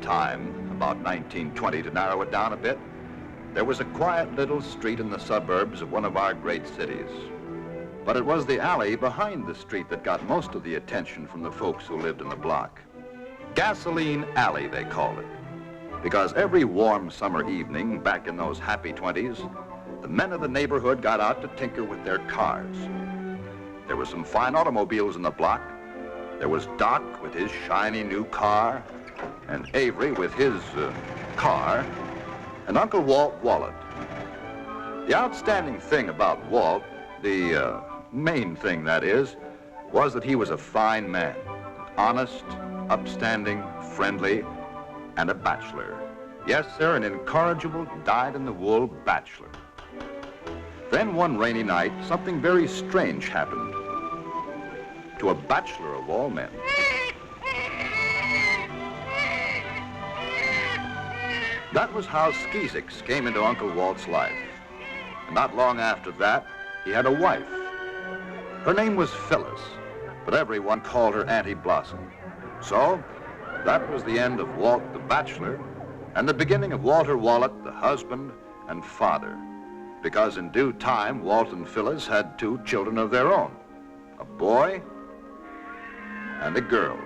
time, about 1920, to narrow it down a bit, there was a quiet little street in the suburbs of one of our great cities. But it was the alley behind the street that got most of the attention from the folks who lived in the block. Gasoline Alley, they called it, because every warm summer evening back in those happy 20s, the men of the neighborhood got out to tinker with their cars. There were some fine automobiles in the block. There was Doc with his shiny new car, and Avery with his car, and Uncle Walt Wallet. The outstanding thing about Walt, the main thing that is, was that he was a fine man, honest, upstanding, friendly, and a bachelor. Yes, sir, an incorrigible, dyed-in-the-wool bachelor. Then one rainy night, something very strange happened to a bachelor of all men. That was how Skeezix came into Uncle Walt's life. And not long after that, he had a wife. Her name was Phyllis, but everyone called her Auntie Blossom. So, that was the end of Walt the bachelor, and the beginning of Walter Wallet, the husband and father. Because in due time, Walt and Phyllis had 2 children of their own, a boy and a girl.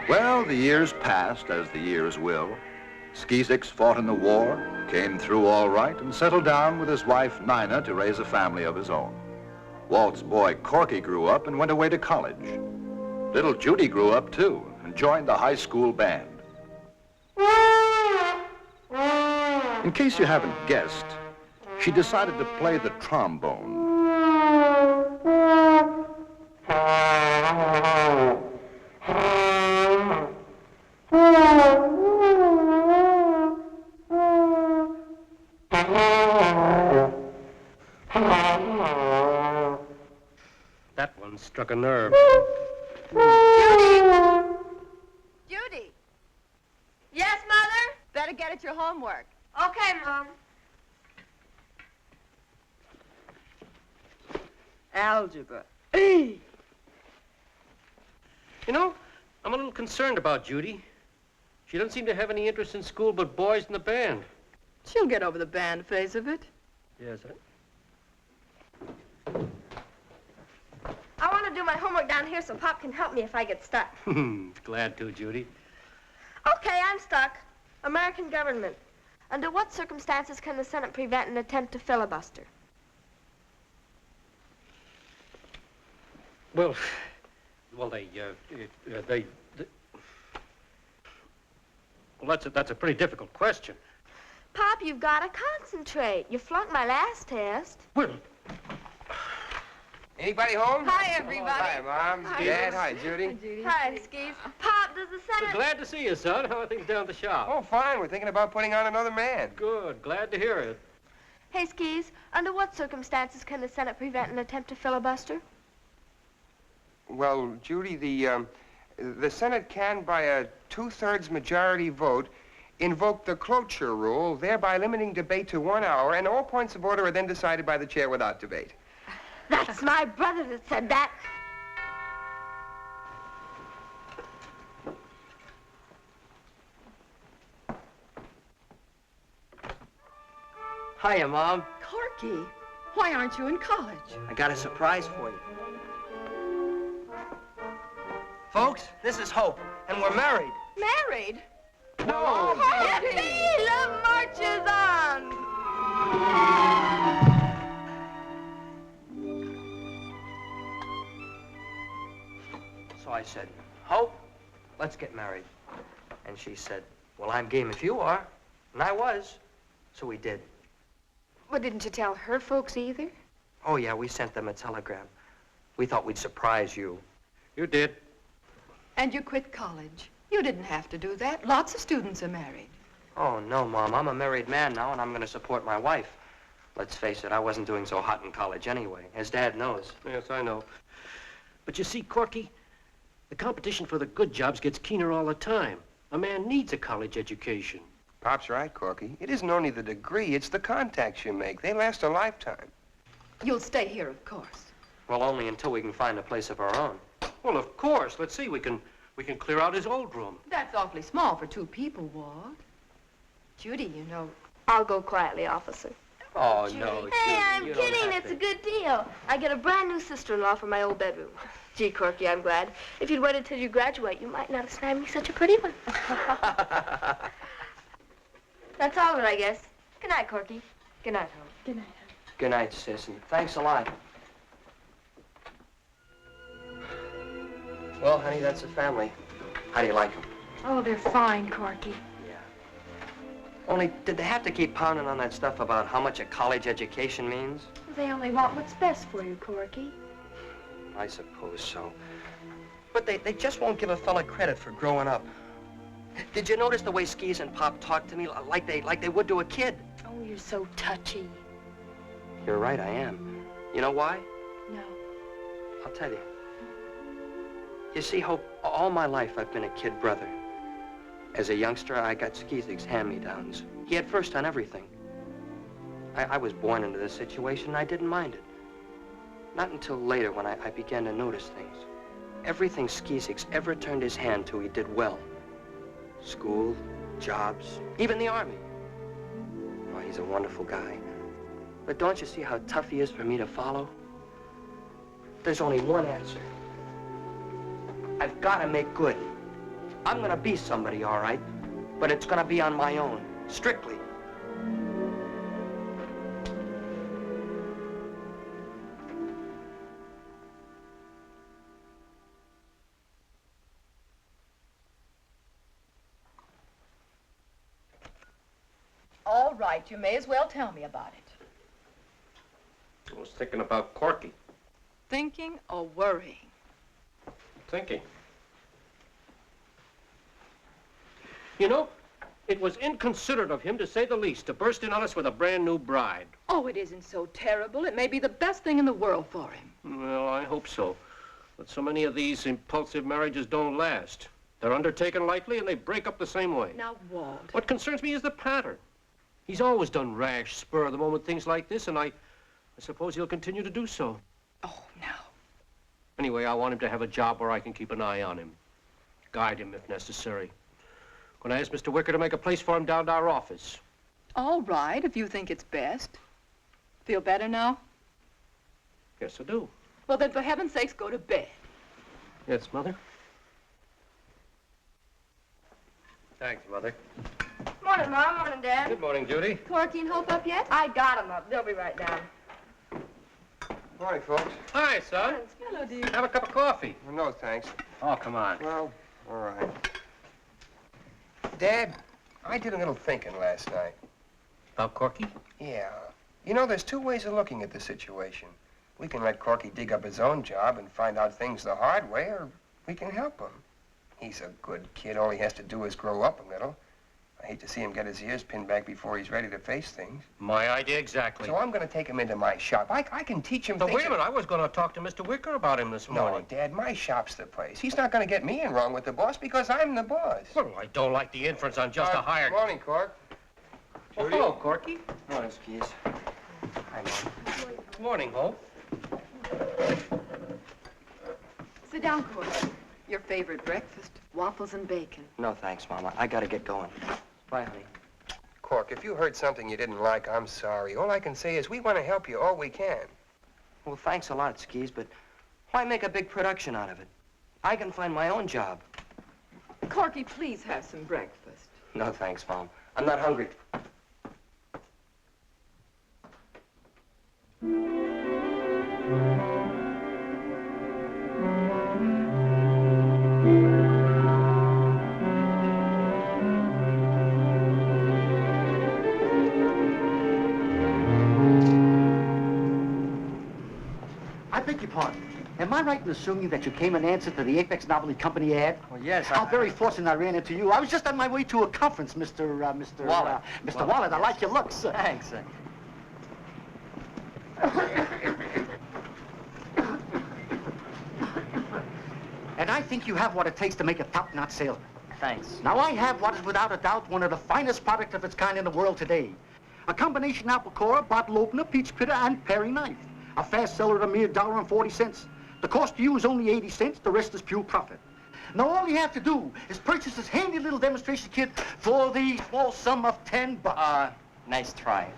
Well, the years passed as the years will. Skeezix fought in the war, came through all right, and settled down with his wife, Nina, to raise a family of his own. Walt's boy, Corky, grew up and went away to college. Little Judy grew up, too, and joined the high school band. In case you haven't guessed, she decided to play the trombone. That one struck a nerve. Judy! Judy! Yes, Mother? Better get at your homework. Okay, Mom. Algebra. You know, I'm a little concerned about Judy. She doesn't seem to have any interest in school but boys in the band. She'll get over the band phase of it. Yes, I want to do my homework down here so Pop can help me if I get stuck. Glad to, Judy. Okay, I'm stuck. American government. Under what circumstances can the Senate prevent an attempt to filibuster? Well, well, that's a pretty difficult question. Pop, you've got to concentrate. You flunked my last test. Well, Anybody home? Hi, everybody. Hi, Mom. Hi. Dad. Hi, Judy. Hi, Skeez. Pop, does the Senate... glad to see you, son. How are things down at the shop? Oh, fine. We're thinking about putting on another man. Good. Glad to hear it. Hey, Skeez, under what circumstances can the Senate prevent an attempt to filibuster? Well, Judy, the Senate can, by a 2/3 majority vote, invoke the cloture rule, thereby limiting debate to 1 hour, and all points of order are then decided by the chair without debate. That's my brother that said that. Hiya, Mom. Corky, why aren't you in college? I got a surprise for you. Folks, this is Hope, and we're married. Married? No. Yippee! Love marches on! So I said, Hope, let's get married. And she said, well, I'm game if you are. And I was. So we did. Well, didn't you tell her folks either? Oh, yeah, we sent them a telegram. We thought we'd surprise you. You did. And you quit college. You didn't have to do that. Lots of students are married. Oh, no, Mom. I'm a married man now, and I'm going to support my wife. Let's face it, I wasn't doing so hot in college anyway, as Dad knows. Yes, I know. But you see, Corky, the competition for the good jobs gets keener all the time. A man needs a college education. Pop's right, Corky. It isn't only the degree, it's the contacts you make. They last a lifetime. You'll stay here, of course. Well, only until we can find a place of our own. Well, of course. Let's see. We can We can clear out his old room. That's awfully small for 2 people, Walt. Judy, you know. I'll go quietly, officer. Oh, no, Hey, Judy, I'm you don't kidding. have It's to. a good deal. I get a brand new sister-in-law for my old bedroom. Gee, Corky, I'm glad. If you'd waited till you graduate, you might not have snagged me such a pretty one. That's all of it, I guess. Good night, Corky. Good night, hon. Good night. Good night, sis, and thanks a lot. Well, honey, that's the family. How do you like them? Oh, they're fine, Corky. Yeah. Only, did they have to keep pounding on that stuff about how much a college education means? They only want what's best for you, Corky. I suppose so. But they just won't give a fella credit for growing up. Did you notice the way Skeez and Pop talk to me like they would to a kid? Oh, you're so touchy. You're right, I am. You know why? No. I'll tell you. You see, Hope, all my life I've been a kid brother. As a youngster, I got Skeezix hand-me-downs. He had first on everything. I was born into this situation, and I didn't mind it. Not until later when I began to notice things. Everything Skeezix ever turned his hand to, he did well. School, jobs, even the Army. Oh, he's a wonderful guy. But don't you see how tough he is for me to follow? There's only one answer. I've got to make good. I'm gonna be somebody, all right, but it's gonna be on my own, strictly. All right, you may as well tell me about it. I was thinking about Corky. Thinking or worrying? Thinking. You know, it was inconsiderate of him, to say the least, to burst in on us with a brand new bride. Oh, it isn't so terrible. It may be the best thing in the world for him. Well, I hope so. But so many of these impulsive marriages don't last. They're undertaken lightly and they break up the same way. Now, Walt. What concerns me is the pattern. He's always done rash, spur-of-the-moment things like this, and I suppose he'll continue to do so. Oh, now. Anyway, I want him to have a job where I can keep an eye on him. Guide him if necessary. Gonna ask Mr. Wicker to make a place for him down to our office. All right, if you think it's best. Feel better now? Yes, I do. Well, then, for heaven's sakes, go to bed. Yes, Mother? Thanks, Mother. Morning, Mom. Morning, Dad. Good morning, Judy. Corky and Hope up yet? I got 'em up. They'll be right down. Morning, folks. Hi, son. Hello, dear. Have a cup of coffee. Well, no, thanks. Oh, come on. Well, all right. Dad, I did a little thinking last night. About Corky? Yeah. You know, there's 2 ways of looking at the situation. We can let Corky dig up his own job and find out things the hard way, or we can help him. He's a good kid. All he has to do is grow up a little. I hate to see him get his ears pinned back before he's ready to face things. My idea exactly. So I'm going to take him into my shop. I can teach him But things. wait a minute. I was going to talk to Mr. Wicker about him this No, morning. Dad, my shop's the place. He's not going to get me in wrong with the boss because I'm the boss. Well, I don't like the inference on just a hired... Morning, Cork. Oh, hello, Corky. Morning, Skeez. Hi, Mom. Good morning, Hope. Sit down, Corky. Your favorite breakfast, waffles and bacon. No, thanks, Mama. I gotta get going. Bye, honey. Cork, if you heard something you didn't like, I'm sorry. All I can say is we want to help you all we can. Well, thanks a lot, Skeez, but why make a big production out of it? I can find my own job. Corky, please have some breakfast. No, thanks, Mom. I'm not hungry. I beg your pardon. Am I right in assuming that you came in answer to the Apex Novelty Company ad? Well, yes, How very fortunate I ran into you. I was just on my way to a conference, Mr. Wallet. Mr. Wallet. I like your looks. Thanks. And I think you have what it takes to make a top-notch salesman. Thanks. Now, I have what is without a doubt one of the finest products of its kind in the world today. A combination apple core, bottle opener, peach pitter, and paring knife. A fast seller at a mere $1.40. The cost to you is only 80 cents. The rest is pure profit. Now all you have to do is purchase this handy little demonstration kit for the small sum of $10. Nice try.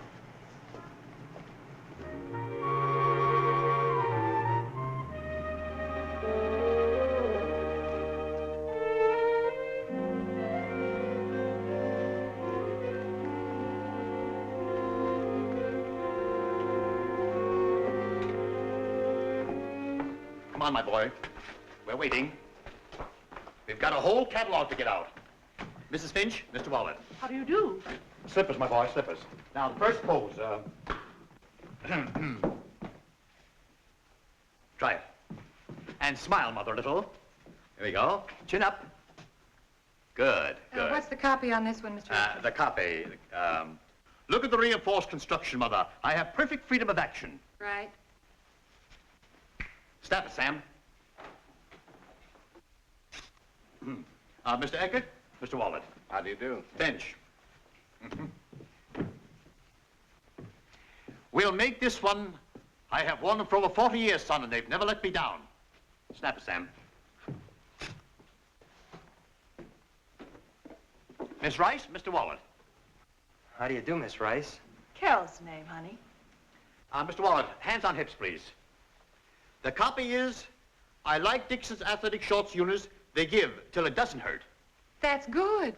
Come on, my boy. We're waiting. We've got a whole catalog to get out. Mrs. Finch, Mr. Wallet. How do you do? Slippers, my boy, slippers. Now, the first pose, try it. And smile, Mother, a little. Here we go. Chin up. Good, good. What's the copy on this one, Mr. The copy. Look at the reinforced construction, Mother. I have perfect freedom of action. Right. Snap it, Sam. Mr. Eckert, Mr. Wallet. How do you do? Finch. We'll make this one. I have worn them for over 40 years, son, and they've never let me down. Snap it, Sam. Miss Rice, Mr. Wallet. How do you do, Miss Rice? Carol's name, honey. Mr. Wallet, hands on hips, please. The copy is, I like Dixon's athletic shorts units. They give till it doesn't hurt. That's good.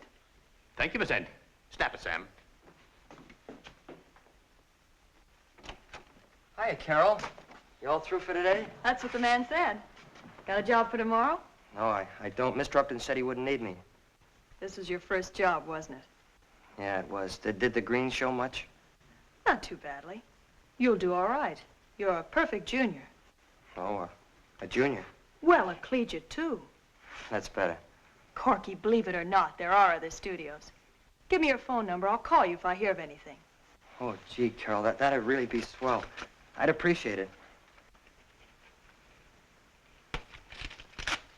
Thank you, Miss End. Snap it, Sam. Hiya, Carol. You all through for today? That's what the man said. Got a job for tomorrow? No, I don't. Mr. Upton said he wouldn't need me. This was your first job, wasn't it? Yeah, it was. Did the green show much? Not too badly. You'll do all right. You're a perfect junior. Oh, a junior. Well, a collegiate, too. That's better. Corky, believe it or not, there are other studios. Give me your phone number. I'll call you if I hear of anything. Oh, gee, Carol, that'd really be swell. I'd appreciate it.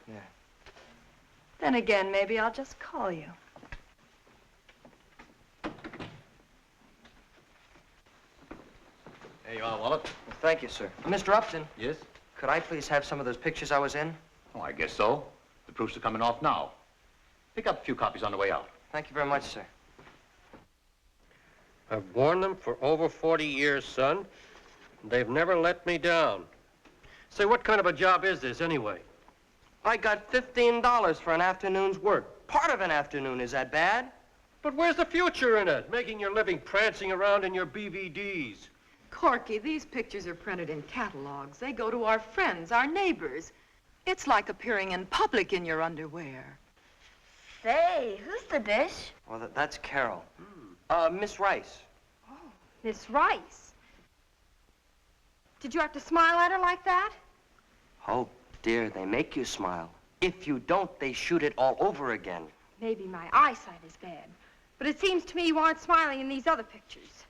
Yeah. Then again, maybe I'll just call you. There you are, Wallet. Well, thank you, sir. Mr. Upton, Yes? could I please have some of those pictures I was in? Oh, I guess so. The proofs are coming off now. Pick up a few copies on the way out. Thank you very much, sir. I've worn them for over 40 years, son. They've never let me down. Say, what kind of a job is this, anyway? I got $15 for an afternoon's work. Part of an afternoon, is that bad? But where's the future in it? Making your living prancing around in your BVDs. Corky, these pictures are printed in catalogs. They go to our friends, our neighbors. It's like appearing in public in your underwear. Say, who's the dish? Well, that's Carol. Miss Rice. Miss Rice. Did you have to smile at her like that? Oh, dear, they make you smile. If you don't, they shoot it all over again. Maybe my eyesight is bad, but it seems to me you aren't smiling in these other pictures.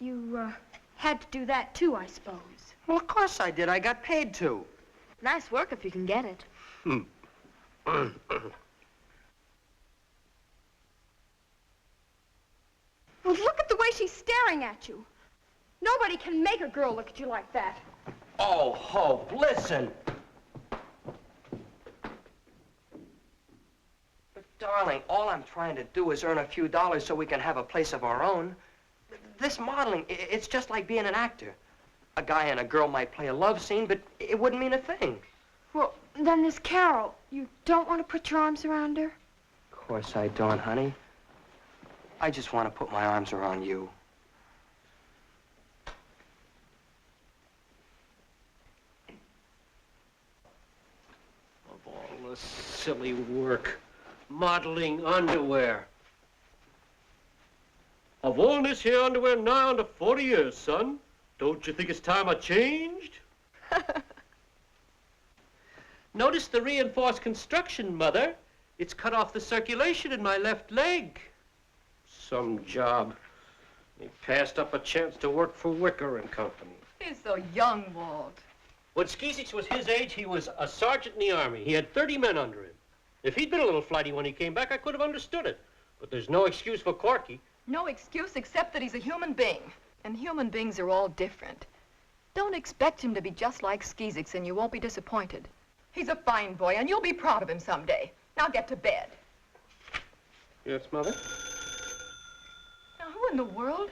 You, had to do that too, I suppose. Well, of course I did. I got paid to. Nice work if you can get it. Well, look at the way she's staring at you. Nobody can make a girl look at you like that. Oh, Hope, listen. But, darling, all I'm trying to do is earn a few dollars so we can have a place of our own. This modeling, it's just like being an actor. A guy and a girl might play a love scene, but it wouldn't mean a thing. Well, then this Carol, you don't want to put your arms around her? Of course I don't, honey. I just want to put my arms around you. Of all the silly work. Modeling underwear. I've worn this here underwear nigh on to 40 years, son. Don't you think it's time I changed? Notice the reinforced construction, Mother. It's cut off the circulation in my left leg. Some job. He passed up a chance to work for Wicker and Company. He's so young, Walt. When Skeezix was his age, he was a sergeant in the Army. He had 30 men under him. If he'd been a little flighty when he came back, I could have understood it. But there's no excuse for Corky. No excuse except that he's a human being. And human beings are all different. Don't expect him to be just like Skeezix and you won't be disappointed. He's a fine boy, and you'll be proud of him someday. Now get to bed. Yes, Mother? Now, who in the world?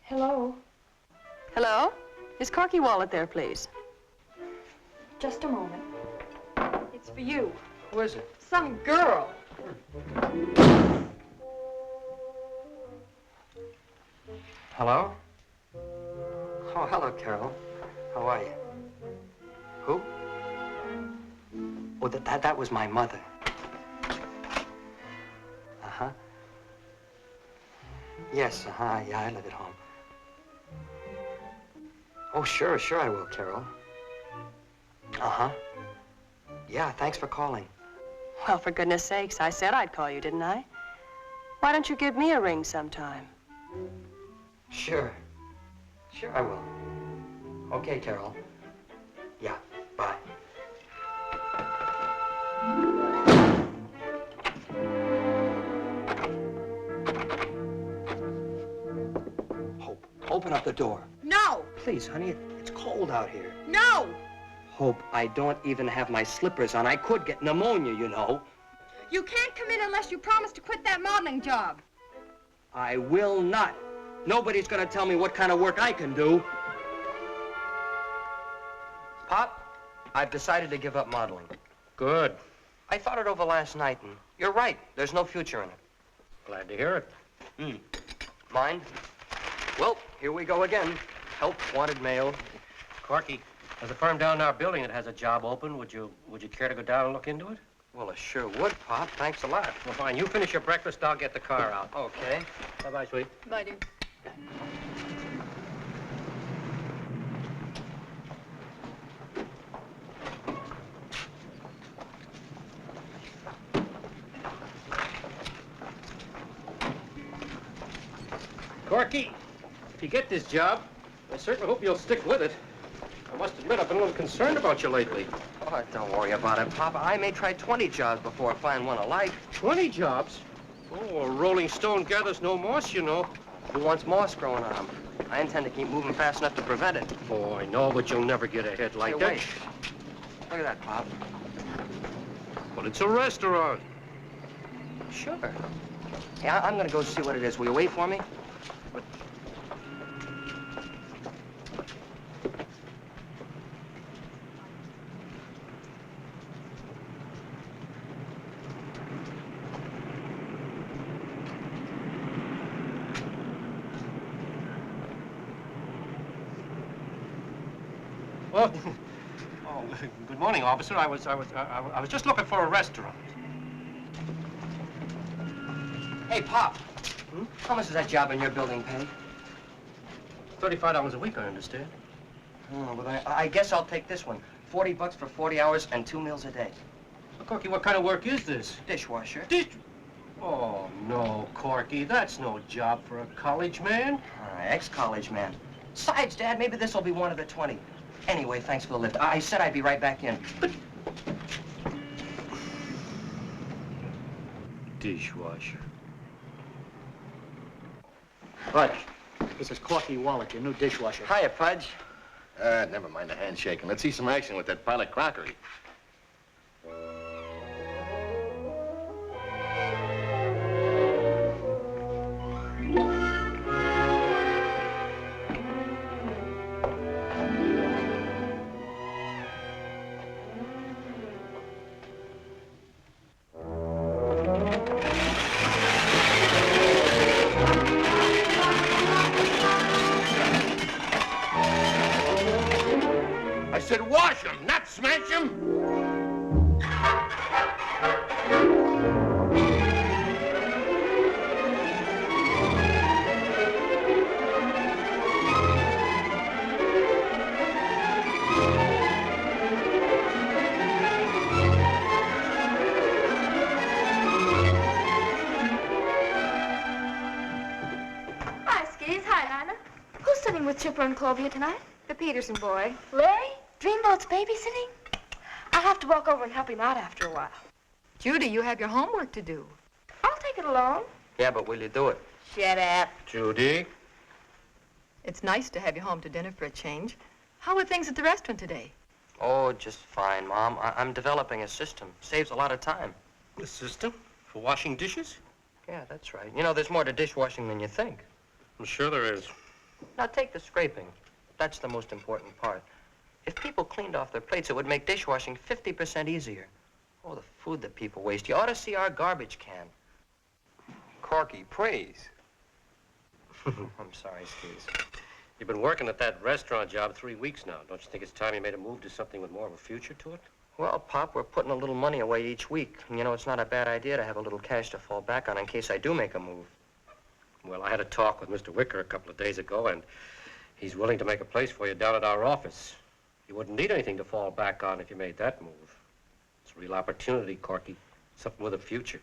Hello? Hello? Is Corky Wallet there, please? Just a moment. It's for you. Who is it? Some girl. Hello? Oh, hello, Carol. How are you? Who? Oh, that was my mother. Uh-huh. Yes, yeah, I live at home. Oh, sure I will, Carol. Uh-huh. Yeah, thanks for calling. Well, for goodness sakes, I said I'd call you, didn't I? Why don't you give me a ring sometime? Sure I will. Okay, Carol. Yeah, bye. Hope, open up the door. No! Please, honey, it's cold out here. No! Hope, I don't even have my slippers on. I could get pneumonia, you know. You can't come in unless you promise to quit that modeling job. I will not. Nobody's gonna tell me what kind of work I can do. Pop, I've decided to give up modeling. Good. I thought it over last night, and you're right. There's no future in it. Glad to hear it. Mind? Well, here we go again. Help wanted mail. Corky, there's a firm down in our building that has a job open. Would you care to go down and look into it? Well, I sure would, Pop. Thanks a lot. Well, fine. You finish your breakfast, I'll get the car out. Okay. Bye-bye, sweet. Bye, dear. Corky, if you get this job, I certainly hope you'll stick with it. I must admit, I've been a little concerned about you lately. Oh, don't worry about it, Pop. I may try 20 jobs before I find one I like. 20 jobs? Oh, a rolling stone gathers no moss, you know. Who wants moss growing on them? I intend to keep moving fast enough to prevent it. Oh, I know, but you'll never get ahead like Hey, that. wait. Look at that, Pop. But it's a restaurant. Sure. Hey, I'm gonna go see what it is. Will you wait for me? Well, oh, good morning, officer. I was just looking for a restaurant. Hey, Pop. How much does that job in your building pay? $35 a week, I understand. Oh, but I guess I'll take this one. $40 for 40 hours and 2 meals a day. Well, Corky, what kind of work is this? Dishwasher. Oh, no, Corky. That's no job for a college man. Ex-college man. Besides, Dad, maybe this will be one of the 20. Anyway, thanks for the lift. I said I'd be right back in. Dishwasher. Fudge, this is Corky Wallet, your new dishwasher. Hiya, Fudge. Never mind the handshaking. Let's see some action with that pile of crockery. I said wash them, not smash them. Hi, Skeez. Hi, Lana. Who's sitting with Chipper and Clovia tonight? The Peterson boy. Larry? Dreamboat's babysitting? I'll have to walk over and help him out after a while. Judy, you have your homework to do. I'll take it along. Yeah, but will you do it? Shut up. Judy? It's nice to have you home to dinner for a change. How are things at the restaurant today? Oh, just fine, Mom. I'm developing a system. Saves a lot of time. A system? For washing dishes? Yeah, that's right. You know, there's more to dishwashing than you think. I'm sure there is. Now, take the scraping. That's the most important part. If people cleaned off their plates, it would make dishwashing 50% easier. Oh, the food that people waste. You ought to see our garbage can. Corky, please. I'm sorry, Skeez. You've been working at that restaurant job 3 weeks now. Don't you think it's time you made a move to something with more of a future to it? Well, Pop, we're putting a little money away each week. And you know, it's not a bad idea to have a little cash to fall back on in case I do make a move. Well, I had a talk with Mr. Wicker a couple of days ago, and he's willing to make a place for you down at our office. You wouldn't need anything to fall back on if you made that move. It's a real opportunity, Corky. Something with a future.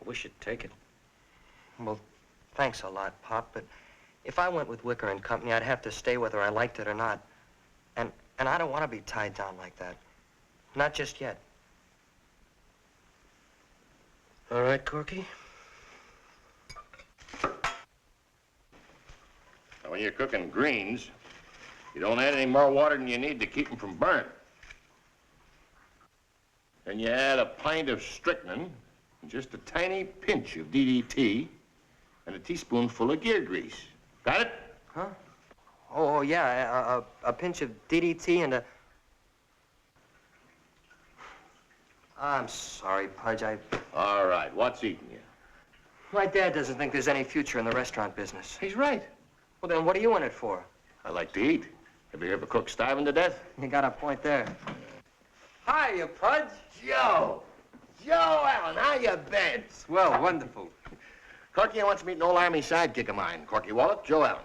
I wish you'd take it. Well, thanks a lot, Pop, but if I went with Wicker and Company, I'd have to stay whether I liked it or not. And I don't want to be tied down like that. Not just yet. All right, Corky. Now, when you're cooking greens, you don't add any more water than you need to keep them from burning. Then you add a pint of strychnine, and just a tiny pinch of DDT, and a teaspoonful of gear grease. Got it? Huh? Oh, yeah, a pinch of DDT and a... I'm sorry, Pudge, All right, what's eating you? My dad doesn't think there's any future in the restaurant business. He's right. Well, then what are you in it for? I like to eat. Have you ever cooked starving to death? You got a point there. Hiya, Pudge. Joe! Joe Allen, how you been? Swell, wonderful. Corky wants to meet an old Army sidekick of mine. Corky Wallet, Joe Allen.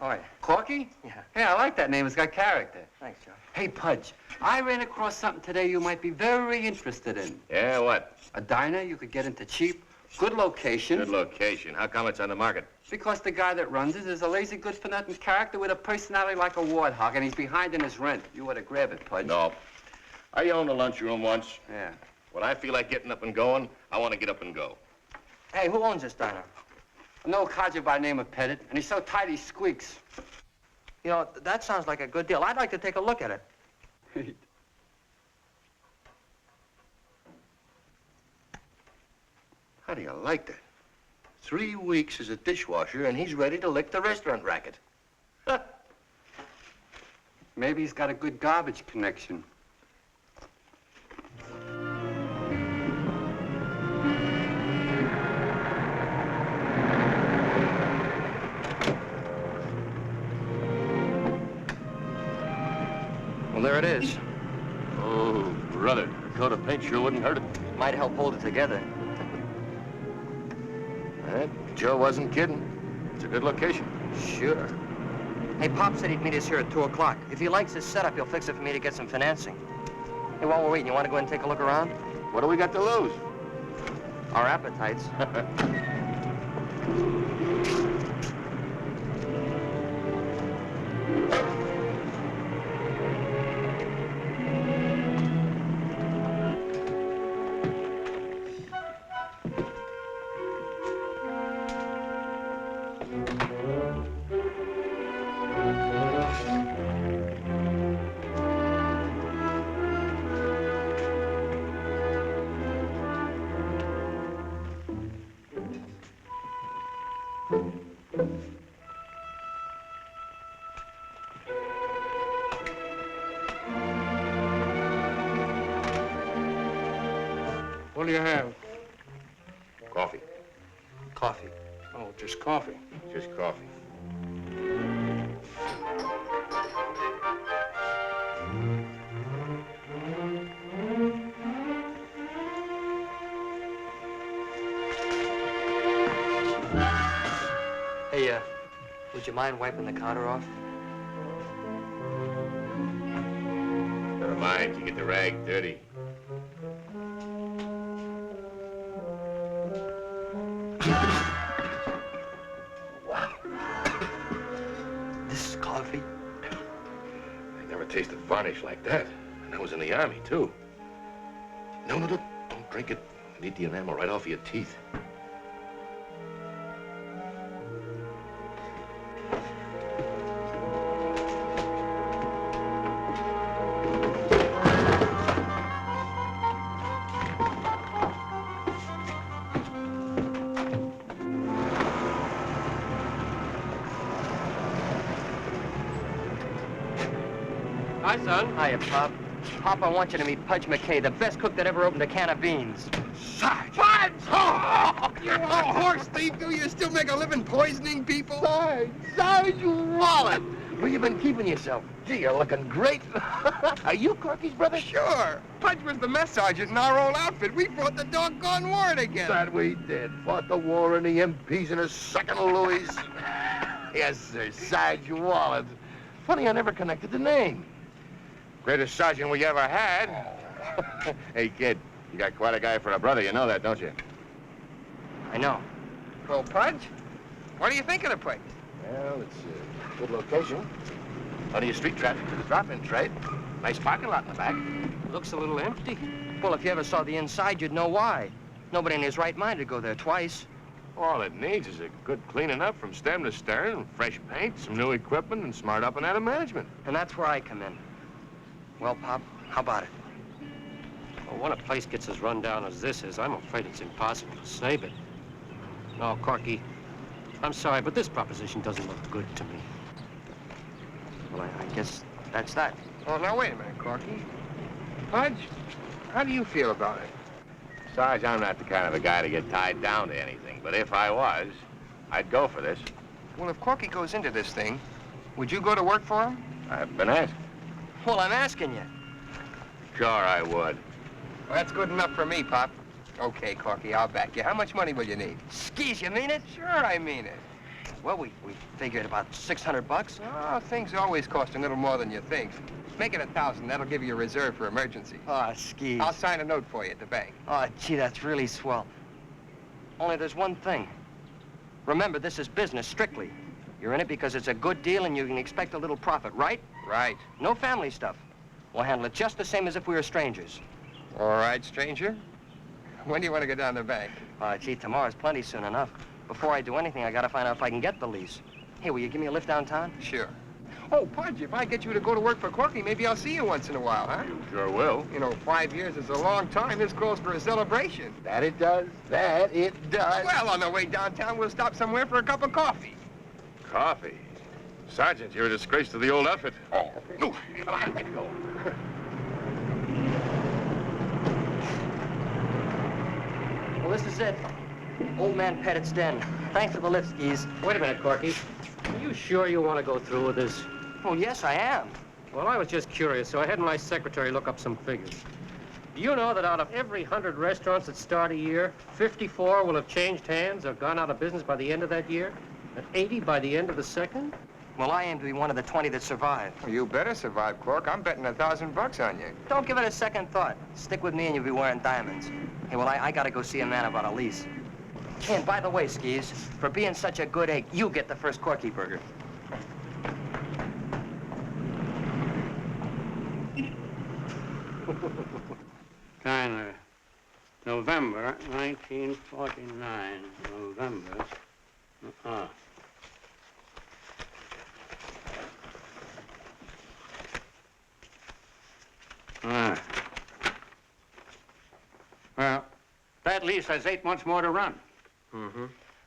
Oh, yeah. Corky? Yeah. Yeah, I like that name. It's got character. Thanks, Joe. Hey, Pudge, I ran across something today you might be very interested in. Yeah, what? A diner you could get into cheap, good location. Good location. How come it's on the market? Because the guy that runs it is a lazy, good-for-nothing character with a personality like a warthog, and he's behind in his rent. You ought to grab it, Pudge. No. I owned a lunchroom once. Yeah. When I feel like getting up and going, I want to get up and go. Hey, who owns this diner? An old codger by the name of Pettit, and he's so tight he squeaks. You know, that sounds like a good deal. I'd like to take a look at it. How do you like that? 3 weeks as a dishwasher, and he's ready to lick the restaurant racket. Maybe he's got a good garbage connection. Well, there it is. Oh, brother, a coat of paint sure wouldn't hurt it. Might help hold it together. Joe wasn't kidding. It's a good location. Sure. Hey, Pop said he'd meet us here at 2 o'clock. If he likes his setup, he'll fix it for me to get some financing. Hey, while we're waiting, you want to go and take a look around? What do we got to lose? Our appetites. What do you have? Coffee. Coffee. Oh, just coffee. Just coffee. Hey, would you mind wiping the counter off? Never mind, you get the rag dirty. Wow. This is coffee? I never tasted varnish like that. And I was in the Army, too. No, don't drink it. You need the enamel right off of your teeth. Hi, son. Hiya, Pop. Pop, I want you to meet Pudge McKay, the best cook that ever opened a can of beans. Sarge! Pudge! Oh, you old horse thief, do you still make a living poisoning people? Sarge Wallet! Where you been keeping yourself? Gee, you're looking great. Are you Corky's brother? Sure. Pudge was the mess sergeant in our old outfit. We fought the doggone war together. That we did. Fought the war in the MPs in a second Louis. Yes, sir, Sarge Wallet. Funny I never connected the name. Greatest sergeant we ever had. Hey, kid, you got quite a guy for a brother. You know that, don't you? I know. Well, Pudge, what do you think of the place? Well, it's a good location. Plenty of street traffic for the drop-in trade. Nice parking lot in the back. Looks a little empty. Well, if you ever saw the inside, you'd know why. Nobody in his right mind would go there twice. All it needs is a good cleaning up from stem to stern, fresh paint, some new equipment, and smart up and out of management. And that's where I come in. Well, Pop, how about it? Well, when a place gets as run down as this is, I'm afraid it's impossible to save it. No, Corky, I'm sorry, but this proposition doesn't look good to me. Well, I guess that's that. Oh, now, wait a minute, Corky. Pudge, how do you feel about it? Sarge, I'm not the kind of a guy to get tied down to anything, but if I was, I'd go for this. Well, if Corky goes into this thing, would you go to work for him? I've been asked. Well, I'm asking you. Sure I would. Well, that's good enough for me, Pop. Okay, Corky, I'll back you. How much money will you need? Skis, you mean it? Sure, I mean it. Well, we figured about $600. Oh, things always cost a little more than you think. Make it 1,000. That'll give you a reserve for emergencies. Oh, Skis. I'll sign a note for you at the bank. Oh, gee, that's really swell. Only there's one thing. Remember, this is business, strictly. You're in it because it's a good deal and you can expect a little profit, right? Right. No family stuff. We'll handle it just the same as if we were strangers. All right, stranger. When do you want to go down to the bank? Gee, tomorrow's plenty soon enough. Before I do anything, I gotta find out if I can get the lease. Hey, will you give me a lift downtown? Sure. Oh, Pudge, if I get you to go to work for Corky, maybe I'll see you once in a while, huh? You sure will. You know, 5 years is a long time. This calls for a celebration. That it does. That it does. Well, on the way downtown, we'll stop somewhere for a cup of coffee. Coffee? Sergeant, you're a disgrace to the old outfit. Oh, no. Come on, let go. Well, this is it. Old man Pettit's den. Thanks for the lift, Skis. Wait a minute, Corky. Are you sure you want to go through with this? Oh, yes, I am. Well, I was just curious, so I had my secretary look up some figures. Do you know that out of every 100 restaurants that start a year, 54 will have changed hands or gone out of business by the end of that year? And 80 by the end of the second? Well, I aim to be one of the 20 that survive. Well, you better survive, Cork. I'm betting $1,000 on you. Don't give it a second thought. Stick with me and you'll be wearing diamonds. Hey, well, I gotta go see a man about a lease. And by the way, Skis, for being such a good egg, you get the first Corky burger. Kinda. November 1949. November. Well, that lease has 8 months more to run. Mm-hmm.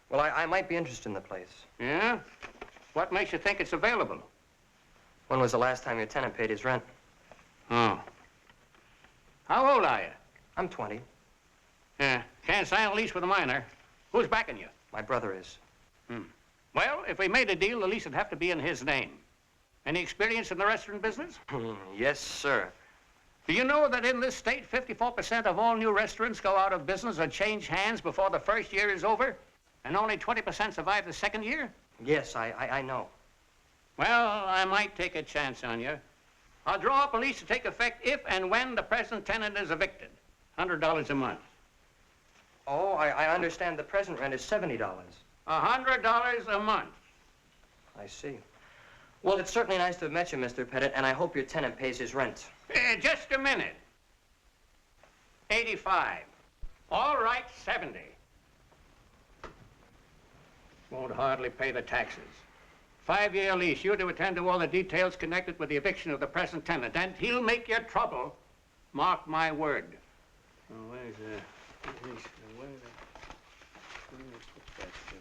Well, I might be interested in the place. Yeah? What makes you think it's available? When was the last time your tenant paid his rent? Oh. How old are you? I'm 20. Yeah. Can't sign a lease with a minor. Who's backing you? My brother is. Well, if we made a deal, the lease would have to be in his name. Any experience in the restaurant business? Yes, sir. Do you know that in this state, 54% of all new restaurants go out of business or change hands before the first year is over? And only 20% survive the second year? Yes, I know. Well, I might take a chance on you. I'll draw up a lease to take effect if and when the present tenant is evicted. $100 a month. Oh, I understand the present rent is $70. $100 a month. I see. Well, it's certainly nice to have met you, Mr. Pettit, and I hope your tenant pays his rent. Just a minute. 85. All right, 70. Won't hardly pay the taxes. 5-year lease. You're to attend to all the details connected with the eviction of the present tenant, and he'll make you trouble. Mark my word. Oh, where's where did I put that there?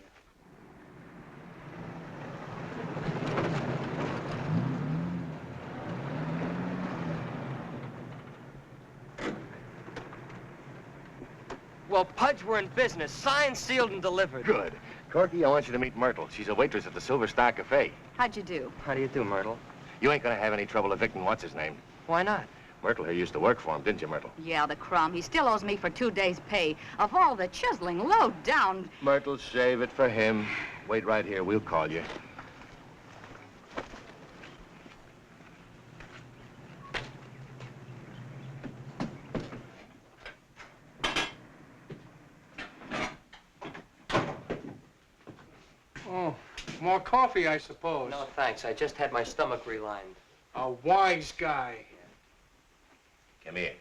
Well, Pudge, we're in business. Signed, sealed, and delivered. Good. Corky, I want you to meet Myrtle. She's a waitress at the Silver Star Cafe. How'd you do? How do you do, Myrtle? You ain't gonna have any trouble evicting what's-his-name. Why not? Myrtle here used to work for him, didn't you, Myrtle? Yeah, the crumb. He still owes me for 2 days' pay. Of all the chiseling, low down. Myrtle, save it for him. Wait right here. We'll call you. Oh, more coffee, I suppose. No, thanks. I just had my stomach relined. A wise guy. Come here.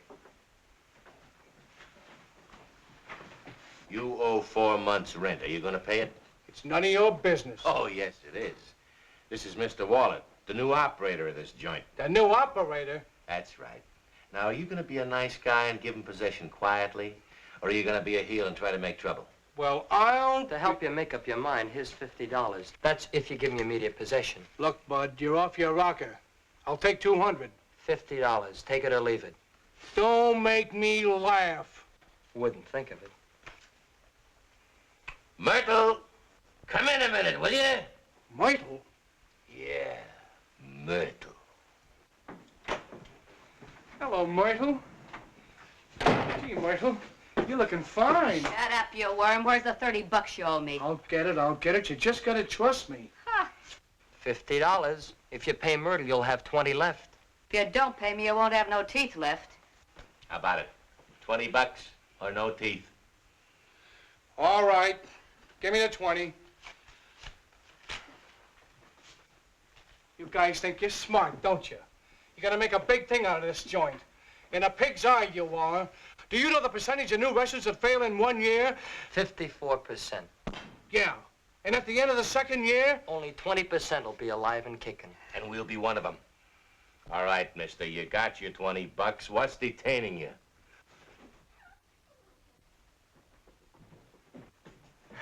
You owe 4 months' rent. Are you gonna pay it? It's none of your business. Oh, yes, it is. This is Mr. Wallet, the new operator of this joint. The new operator? That's right. Now, are you gonna be a nice guy and give him possession quietly? Or are you gonna be a heel and try to make trouble? Well, I'll... To help you make up your mind, here's $50. That's if you give me immediate possession. Look, Bud, you're off your rocker. I'll take 200. $50. Take it or leave it. Don't make me laugh. Wouldn't think of it. Myrtle, come in a minute, will you? Myrtle? Yeah, Myrtle. Hello, Myrtle. Gee, Myrtle, you're looking fine. Shut up, you worm. Where's the $30 you owe me? I'll get it. You just gotta trust me. Huh. $50. If you pay Myrtle, you'll have 20 left. If you don't pay me, you won't have no teeth left. How about it? 20 bucks or no teeth? All right. Give me the 20. You guys think you're smart, don't you? You're gonna make a big thing out of this joint. In a pig's eye, you are. Do you know the percentage of new restaurants that fail in 1 year? 54%. Yeah. And at the end of the second year? Only 20% will be alive and kicking. And we'll be one of them. All right, mister, you got your 20 bucks. What's detaining you?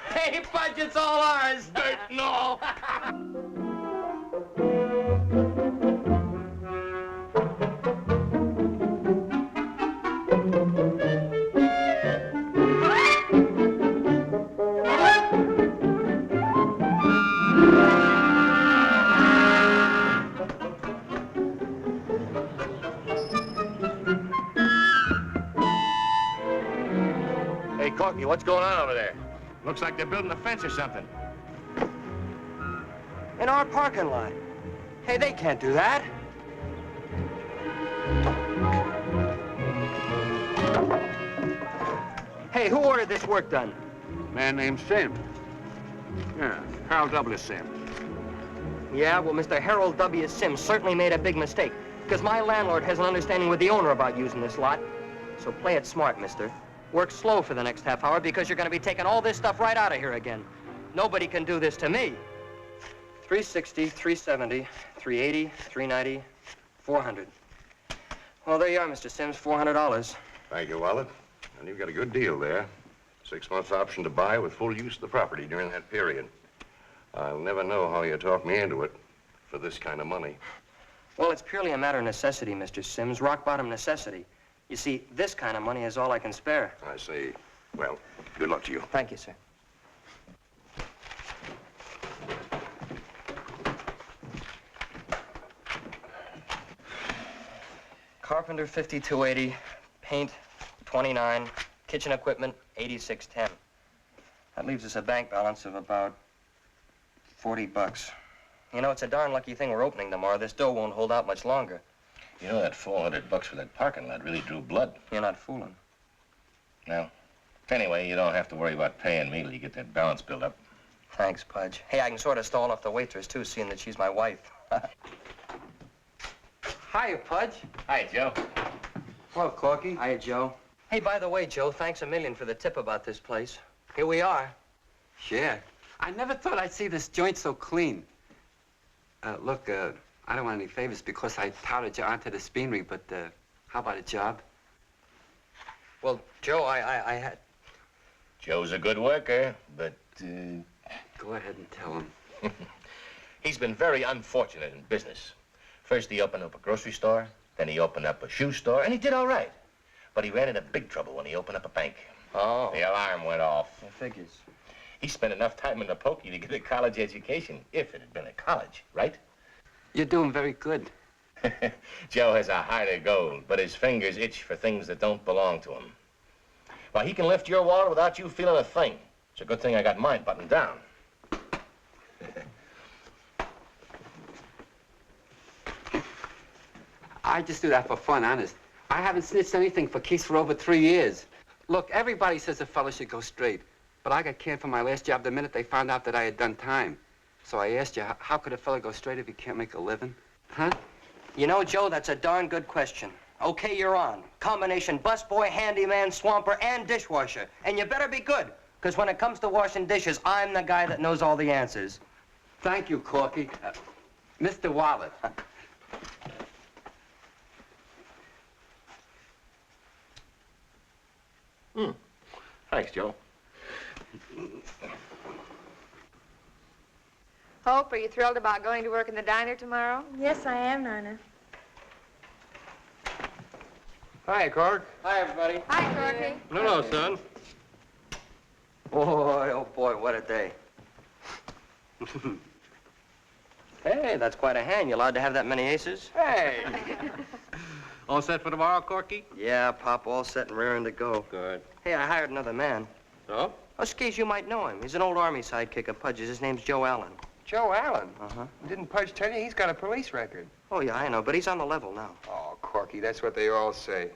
Hey, Pudge, it's all ours. Dirt and all. Hey, Corky, what's going on over there? Looks like they're building a fence or something. In our parking lot. Hey, they can't do that. Hey, who ordered this work done? Man named Sims. Yeah, Harold W. Sims. Yeah, well, Mr. Harold W. Sims certainly made a big mistake, because my landlord has an understanding with the owner about using this lot. So play it smart, mister. Work slow for the next half hour, because you're going to be taking all this stuff right out of here again. Nobody can do this to me. 360, 370, 380, 390, 400. Well, there you are, Mr. Sims, $400. Thank you, Wallet. And you've got a good deal there. 6 months option to buy with full use of the property during that period. I'll never know how you talked me into it for this kind of money. Well, it's purely a matter of necessity, Mr. Sims, rock-bottom necessity. You see, this kind of money is all I can spare. I see. Well, good luck to you. Thank you, sir. Carpenter, 5280. Paint, 29. Kitchen equipment, 8610. That leaves us a bank balance of about 40 bucks. You know, it's a darn lucky thing we're opening tomorrow. This dough won't hold out much longer. You know, that 400 bucks for that parking lot really drew blood. You're not fooling. Well, anyway, you don't have to worry about paying me till you get that balance built up. Thanks, Pudge. Hey, I can sort of stall off the waitress, too, seeing that she's my wife. Hiya, Pudge. Hi, Joe. Hello, Corky. Hiya, Joe. Hey, by the way, Joe, thanks a million for the tip about this place. Here we are. Sure. I never thought I'd see this joint so clean. Look, I don't want any favors because I touted you onto the speenery, but how about a job? Well, Joe, I had... Joe's a good worker, but... Go ahead and tell him. He's been very unfortunate in business. First, he opened up a grocery store, then he opened up a shoe store, and he did all right. But he ran into big trouble when he opened up a bank. Oh. The alarm went off. It figures. He spent enough time in the pokey to get a college education, if it had been a college, right? You're doing very good. Joe has a heart of gold, but his fingers itch for things that don't belong to him. Well, he can lift your wallet without you feeling a thing. It's a good thing I got mine buttoned down. I just do that for fun, honest. I haven't snitched anything for keeps for over 3 years. Look, everybody says a fellow should go straight, but I got canned from my last job the minute they found out that I had done time. So I asked you, how could a fellow go straight if he can't make a living? Huh? You know, Joe, that's a darn good question. Okay, you're on. Combination busboy, handyman, swamper, and dishwasher. And you better be good, because when it comes to washing dishes, I'm the guy that knows all the answers. Thank you, Corky. Mr. Wallet. Thanks, Joe. Hope, are you thrilled about going to work in the diner tomorrow? Yes, I am, Nana. Hi, Cork. Hi, everybody. Hi, Corky. Hello, son. Boy, oh boy, what a day. Hey, that's quite a hand. You allowed to have that many aces? Hey. All set for tomorrow, Corky? Yeah, Pop, all set and raring to go. Good. Hey, I hired another man. So? Oh, Skeez, you might know him. He's an old Army sidekick of Pudge's. His name's Joe Allen. Joe Allen? Uh-huh. Didn't Pudge tell you he's got a police record? Oh, yeah, I know, but he's on the level now. Oh, Corky, that's what they all say.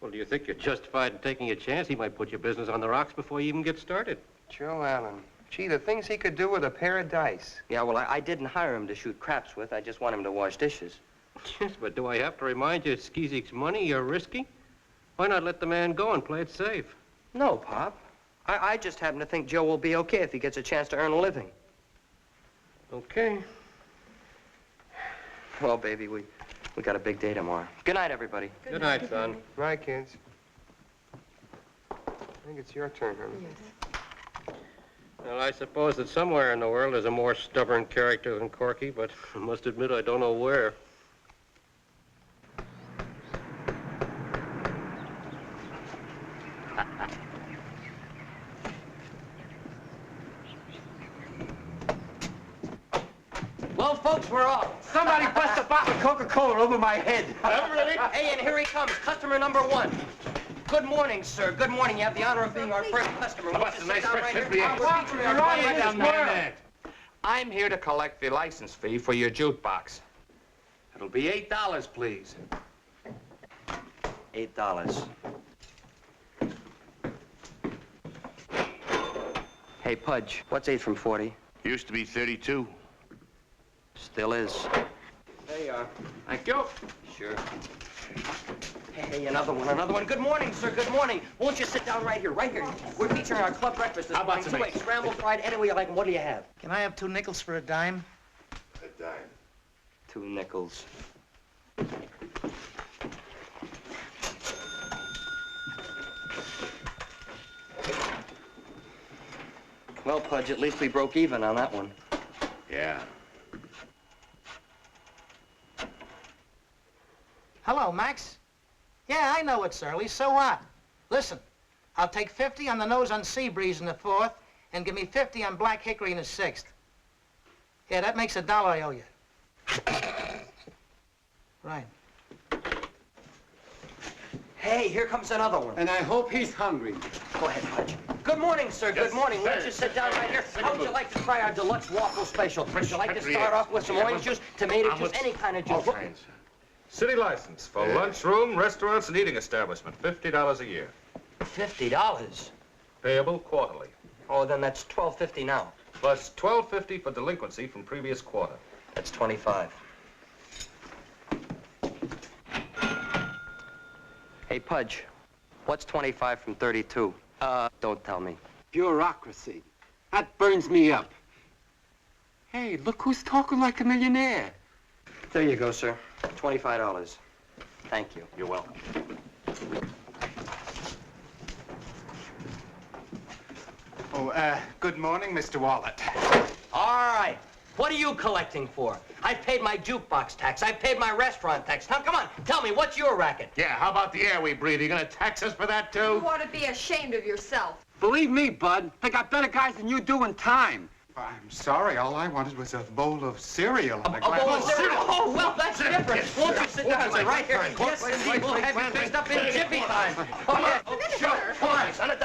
Well, do you think you're justified in taking a chance? He might put your business on the rocks before you even get started. Joe Allen. Gee, the things he could do with a pair of dice. Yeah, well, I didn't hire him to shoot craps with. I just want him to wash dishes. Yes, but do I have to remind you, Skeezix's money you're risking? Why not let the man go and play it safe? No, Pop. I just happen to think Joe will be okay if he gets a chance to earn a living. Okay. Well, baby, we got a big day tomorrow. Good night, everybody. Good night, son. Right, kids. I think it's your turn, honey. Yes. Well, I suppose that somewhere in the world there's a more stubborn character than Corky, but I must admit I don't know where. Well, folks, we're off. Somebody bust a bottle of Coca-Cola over my head. Hey, and here he comes, customer number 1. Good morning, sir. Good morning. You have the honor of being our first customer. How about Won't some you sit nice down fresh right fifty here? eggs? We're featuring our client, Morrow. I'm here to collect the license fee for your jukebox. It'll be $8, please. $8. Hey, Pudge, what's 8 from 40? Used to be 32. Still is. There you are. Thank you. Sure. Hey, another one. Good morning, sir. Good morning. Won't you sit down right here, right here? We're featuring our club breakfast this How about morning. some 2 eggs? eggs, scrambled, fried, any way you like them. What do you have? Can I have 2 nickels for a dime? A dime. 2 nickels. Well, Pudge, at least we broke even on that one. Yeah. Hello, Max. Yeah, I know it's early, so what? Listen, I'll take 50 on the nose on Sea Breeze in the 4th, and give me 50 on Black Hickory in the 6th. Yeah, that makes $1 I owe you. Right. Hey, here comes another one. And I hope he's hungry. Go ahead, Pudge. Good morning, sir. Good morning. Why don't you sit down right here? How would you like to try our deluxe waffle special? Would you like to start off with some orange juice, tomato juice, any kind of juice? City license for lunchroom, restaurants, and eating establishment. $50 a year. $50? Payable quarterly. Oh, then that's $12.50 now. Plus $12.50 for delinquency from previous quarter. That's $25. Hey, Pudge, what's 25 from 32? Don't tell me. Bureaucracy. That burns me up. Hey, look who's talking like a millionaire. There you go, sir. $25. Thank you. You're welcome. Oh, good morning, Mr. Wallet. All right. What are you collecting for? I've paid my jukebox tax. I've paid my restaurant tax. Now, come on, tell me, what's your racket? Yeah, how about the air we breathe? Are you gonna tax us for that, too? You ought to be ashamed of yourself. Believe me, Bud, they got better guys than you do in time. I'm sorry. All I wanted was a bowl of cereal and a glass bowl of of cereal? Oh, well, that's different. Won't you sit down? Sit right here. Yes, indeed. We'll have you fixed up in jiffy time. Come on. Sure. Come on, son.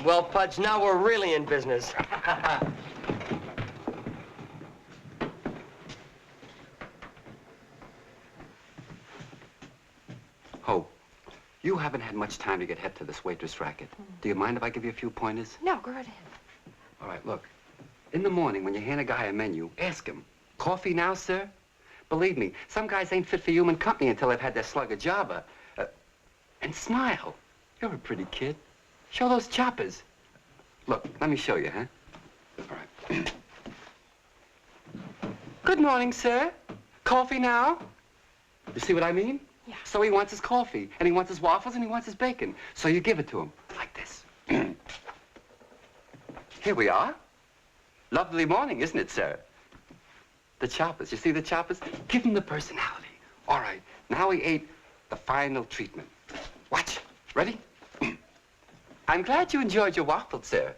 Well, Pudge, now we're really in business. Hope, you haven't had much time to get hip to this waitress racket. Do you mind if I give you a few pointers? No, go right ahead. All right, look. In the morning, when you hand a guy a menu, ask him, coffee now, sir? Believe me, some guys ain't fit for human company until they've had their slug of java. And smile. You're a pretty kid. Show those choppers. Look, let me show you, huh? All right. Good morning, sir. Coffee now? You see what I mean? Yeah. So he wants his coffee, and he wants his waffles, and he wants his bacon. So you give it to him, like this. Here we are. Lovely morning, isn't it, sir? The choppers, you see the choppers? Give them the personality. All right, now we ate the final treatment. Watch. Ready? I'm glad you enjoyed your waffle, sir.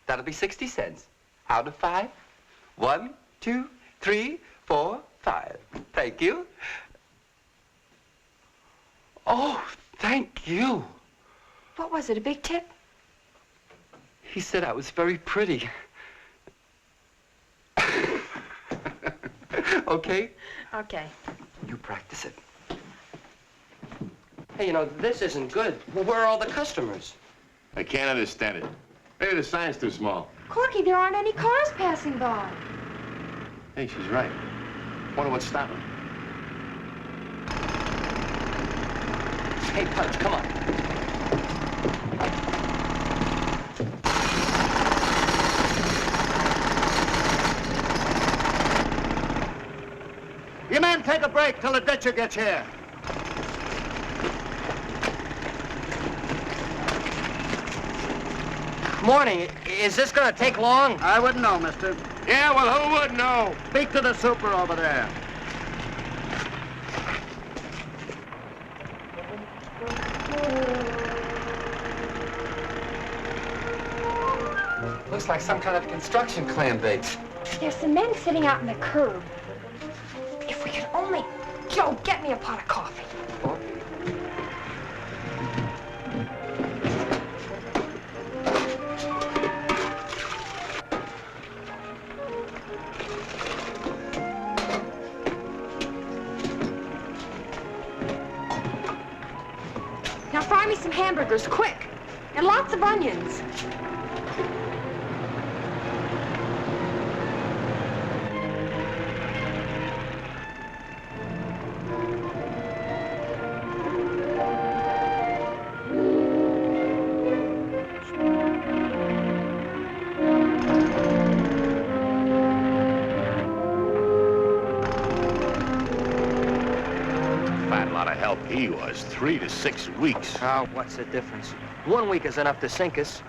That'll be 60 cents. Out of 5. 1, 2, 3, 4, 5. Thank you. Oh, thank you. What was it, a big tip? He said I was very pretty. Okay? Okay. You practice it. Hey, you know, this isn't good. Well, where are all the customers? I can't understand it. Maybe the sign's too small. Corky, there aren't any cars passing by. Hey, she's right. Wonder what's stopping. Hey, Pudge, come on. You men take a break till the ditcher gets here. Morning. Is this gonna take long? I wouldn't know, mister. Yeah, well, who would know? Speak to the super over there. Looks like some kind of construction clam base. There's some men sitting out in the curb. If we could only... Joe, get me a pot of coffee. Now fry me some hamburgers, quick. And lots of onions. He was 3 to 6 weeks. Oh, what's the difference? 1 week is enough to sink us.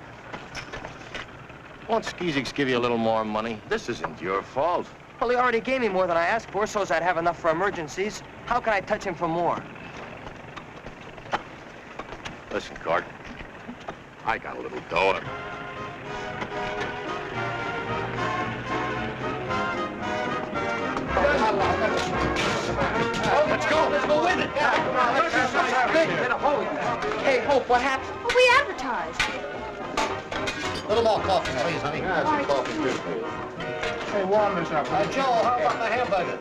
Won't Skeezix give you a little more money? This isn't your fault. Well, he already gave me more than I asked for, so as I'd have enough for emergencies. How can I touch him for more? Listen, Cork. I got a little dough. Let's go with it. Hey, Hope, what happened? Well, we advertised. A little more coffee, please, honey. Yeah, some coffee, too, please. Hey, warm this up. Joe, how about the hamburger?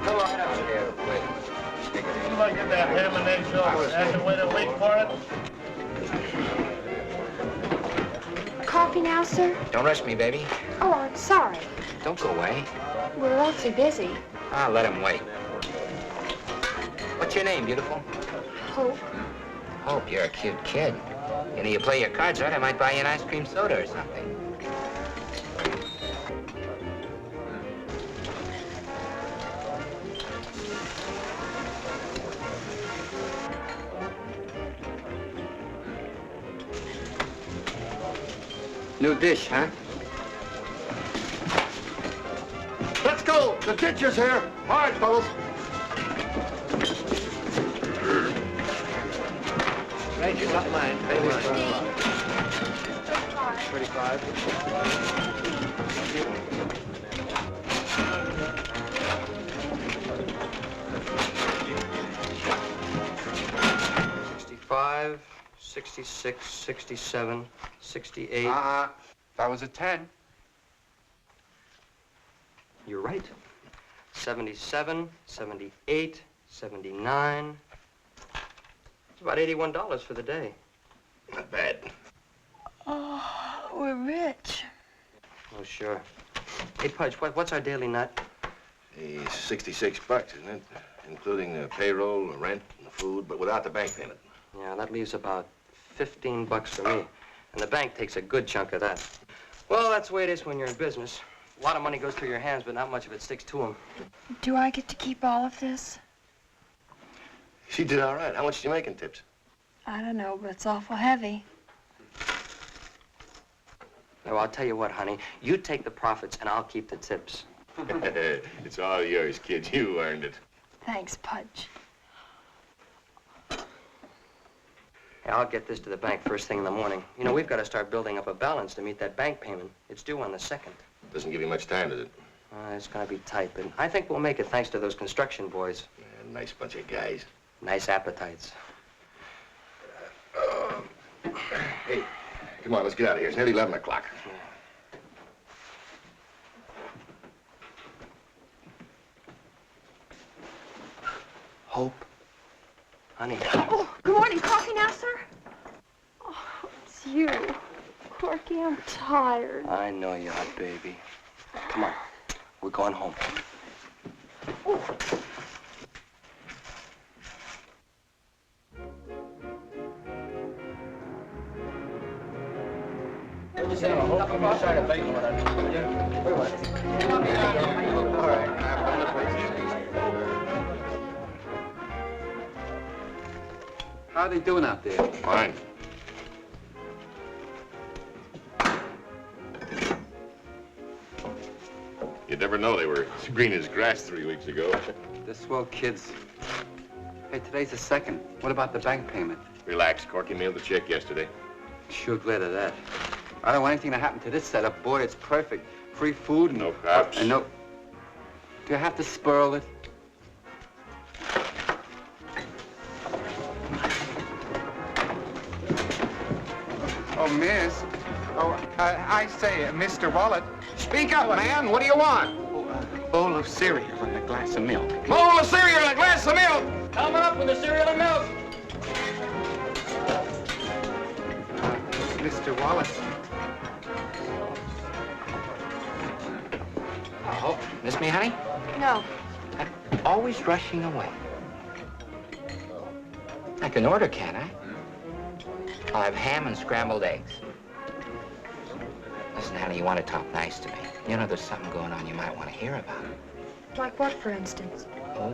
Come on up here, wait. You might get that ham and egg sauce. Have to wait a week for it? Coffee now, sir? Don't rush me, baby. Oh, I'm sorry. Don't go away. We're awfully busy. I'll let him wait. What's your name, beautiful? Hope. Hope, you're a cute kid. You know, you play your cards right, I might buy you an ice cream soda or something. New dish, huh? The ditcher's here. All right, fellas. Right, you got mine. Pay mine. 35. $65, $66, $67, $68. That was a 10. You're right. 77, 78, 79. It's about $81 for the day. Not bad. Oh, we're rich. Oh, sure. Hey, Pudge, what's our daily nut? Hey, $66, isn't it? Including the payroll, the rent, and the food, but without the bank payment. Yeah, that leaves about $15 for me. And the bank takes a good chunk of that. Well, that's the way it is when you're in business. A lot of money goes through your hands, but not much of it sticks to them. Do I get to keep all of this? She did all right. How much did you make in tips? I don't know, but it's awful heavy. Well, I'll tell you what, honey. You take the profits, and I'll keep the tips. It's all yours, kid. You earned it. Thanks, Pudge. Hey, I'll get this to the bank first thing in the morning. You know, we've got to start building up a balance to meet that bank payment. It's due on the 2nd. Doesn't give you much time, does it? It's going to be tight, but I think we'll make it thanks to those construction boys. Yeah, nice bunch of guys. Nice appetites. Hey, come on, let's get out of here. It's nearly 11 o'clock. Hope. Honey. Oh, good morning. Coffee now, sir? Oh, it's you. Corky, I'm tired. I know you are, baby. Come on. We're going home. Oh. How are they doing out there? Fine. You'd never know they were as green as grass 3 weeks ago. They're swell kids. Hey, today's the 2nd. What about the bank payment? Relax, Corky mailed the check yesterday. Sure glad of that. I don't want anything to happen to this setup. Boy, it's perfect. Free food and... No cops. And no... Do you have to spoil it? Oh, miss. Oh, I say, Mr. Wallet. Speak up, man. What do you want? Bowl of cereal and a glass of milk. Bowl of cereal and a glass of milk. Coming up with the cereal and milk. Mr. Wallet. Oh, miss me, honey? No. I'm always rushing away. I can order, can't I? I'll have ham and scrambled eggs. Listen, honey, you want to talk nice to me. You know there's something going on you might want to hear about. Like what, for instance? Oh,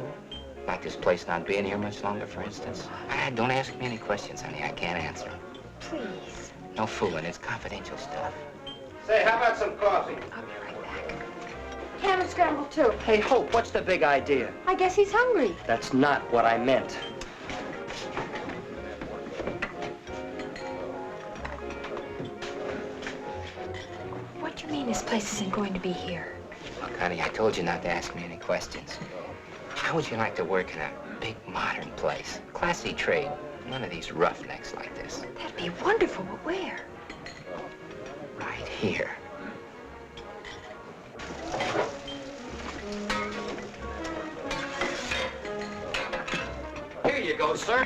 like this place not being here much longer, for instance. Don't ask me any questions, honey. I can't answer them. Please. No fooling. It's confidential stuff. Say, how about some coffee? I'll be right back. Ham and scrambled, too. Hey, Hope, what's the big idea? I guess he's hungry. That's not what I meant. What do you mean this place isn't going to be here? Look, honey, I told you not to ask me any questions. How would you like to work in a big, modern place? Classy trade. None of these roughnecks like this. That'd be wonderful, but where? Right here. Here you go, sir.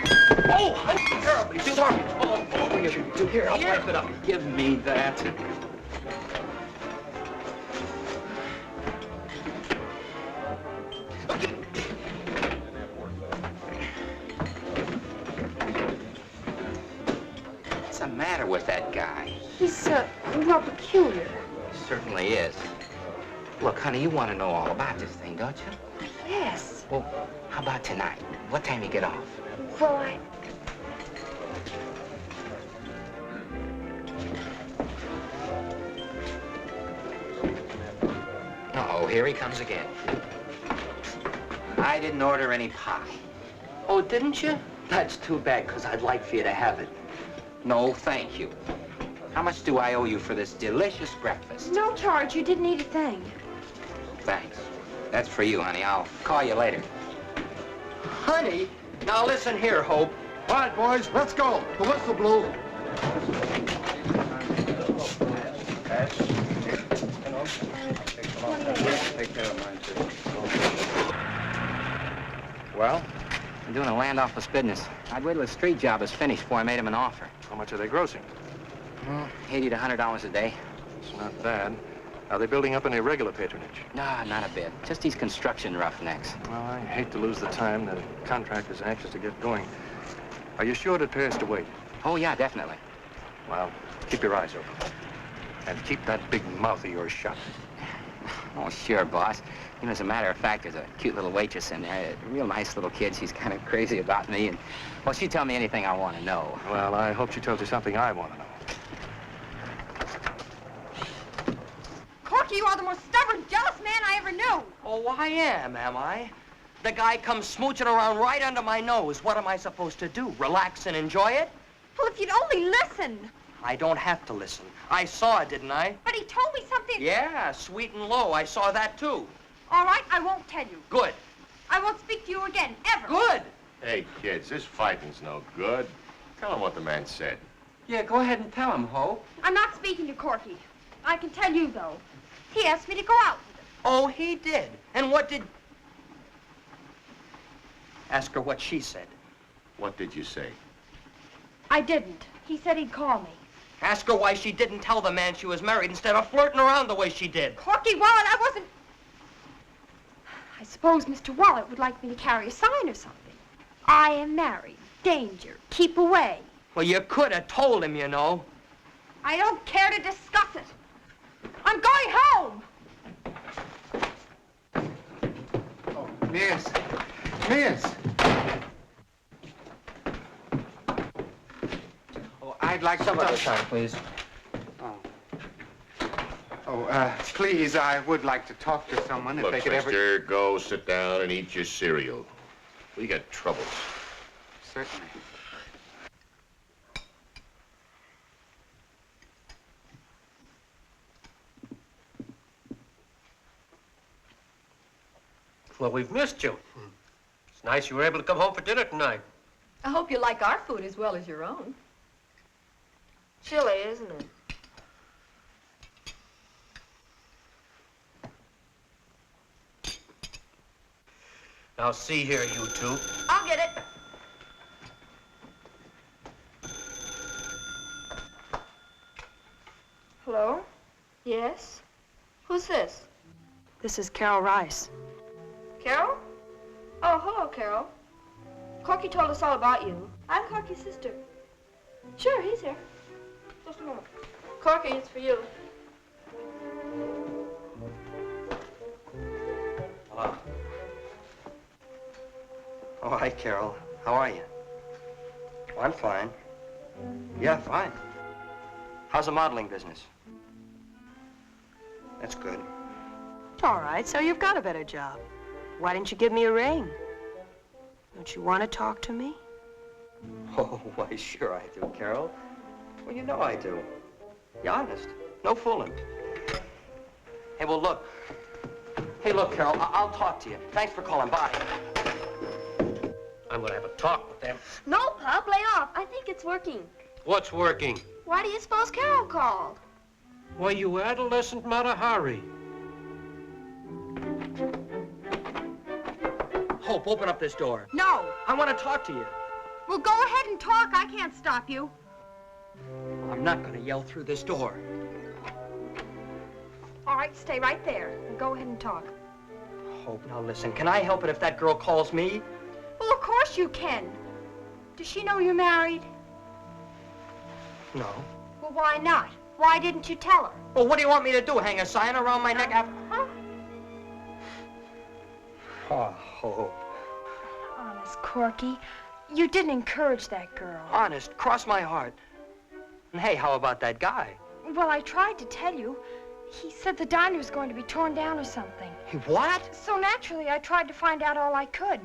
Oh, I'm terribly sorry. Oh, here, I'll wipe it up. Give me that. What's the matter with that guy? He's, more peculiar. Certainly is. Look, honey, you want to know all about this thing, don't you? Yes. Well, how about tonight? What time you get off? Well, I... Oh, here he comes again. I didn't order any pie. Oh, didn't you? That's too bad, because I'd like for you to have it. No, thank you. How much do I owe you for this delicious breakfast? No charge. You didn't eat a thing. Thanks. That's for you, honey. I'll call you later. Honey? Now listen here, Hope. All right, boys, let's go. The whistle blew. Take care of mine, too. Well, I'm doing a land office business. I'd wait till the street job is finished before I made him an offer. How much are they grossing? $80 to $100 a day. It's not bad. Are they building up any regular patronage? Nah, not a bit. Just these construction roughnecks. Well, I hate to lose the time. The contractor's anxious to get going. Are you sure it pays to wait? Oh, yeah, definitely. Well, keep your eyes open. And keep that big mouth of yours shut. Oh, sure, boss. You know, as a matter of fact, there's a cute little waitress in there, a real nice little kid. She's kind of crazy about me, and, well, she'd tell me anything I want to know. Well, I hope she tells you something I want to know. Corky, you are the most stubborn, jealous man I ever knew. Oh, I am I? The guy comes smooching around right under my nose. What am I supposed to do? Relax and enjoy it? Well, if you'd only listen. I don't have to listen. I saw it, didn't I? But he told me something. Yeah, sweet and low. I saw that, too. All right, I won't tell you. Good. I won't speak to you again, ever. Good. Hey, kids, this fighting's no good. Tell him what the man said. Yeah, go ahead and tell him, Hope. I'm not speaking to Corky. I can tell you, though. He asked me to go out with him. Oh, he did? And what did... Ask her what she said. What did you say? I didn't. He said he'd call me. Ask her why she didn't tell the man she was married instead of flirting around the way she did. Corky Wallet, I wasn't... I suppose Mr. Wallet would like me to carry a sign or something. I am married. Danger. Keep away. Well, you could have told him, you know. I don't care to discuss it. I'm going home. Oh, Miss. Miss. Oh, I'd like Some to... other time, please. Please, I would like to talk to someone if Look, they could mister, go sit down and eat your cereal. We got troubles. Certainly. Well, we've missed you. It's nice you were able to come home for dinner tonight. I hope you like our food as well as your own. Chilly, isn't it? Now, see here, you two. I'll get it. Hello? Yes? Who's this? This is Carol Rice. Carol? Oh, hello, Carol. Corky told us all about you. I'm Corky's sister. Sure, he's here. Just a moment. Corky, it's for you. Hello. Oh, hi, Carol. How are you? Oh, I'm fine. Yeah, fine. How's the modeling business? That's good. All right, so you've got a better job. Why didn't you give me a ring? Don't you want to talk to me? Oh, why, sure I do, Carol. Well, you know I do. You honest. No fooling. Hey, well, look. Hey, look, Carol, I'll talk to you. Thanks for calling. Bye. I'm gonna have a talk with them. No, Pop, lay off. I think it's working. What's working? Why do you suppose Carol called? Why, you adolescent Matahari. Hope, open up this door. No. I want to talk to you. Well, go ahead and talk. I can't stop you. I'm not going to yell through this door. All right, stay right there and go ahead and talk. Hope, now listen, can I help it if that girl calls me? Well, of course you can. Does she know you're married? No. Well, why not? Why didn't you tell her? Well, what do you want me to do, hang a sign around my neck after... Huh? Oh, Hope. Honest, Corky, you didn't encourage that girl. Honest, cross my heart. And hey, how about that guy? Well, I tried to tell you. He said the diner was going to be torn down or something. What? So naturally, I tried to find out all I could.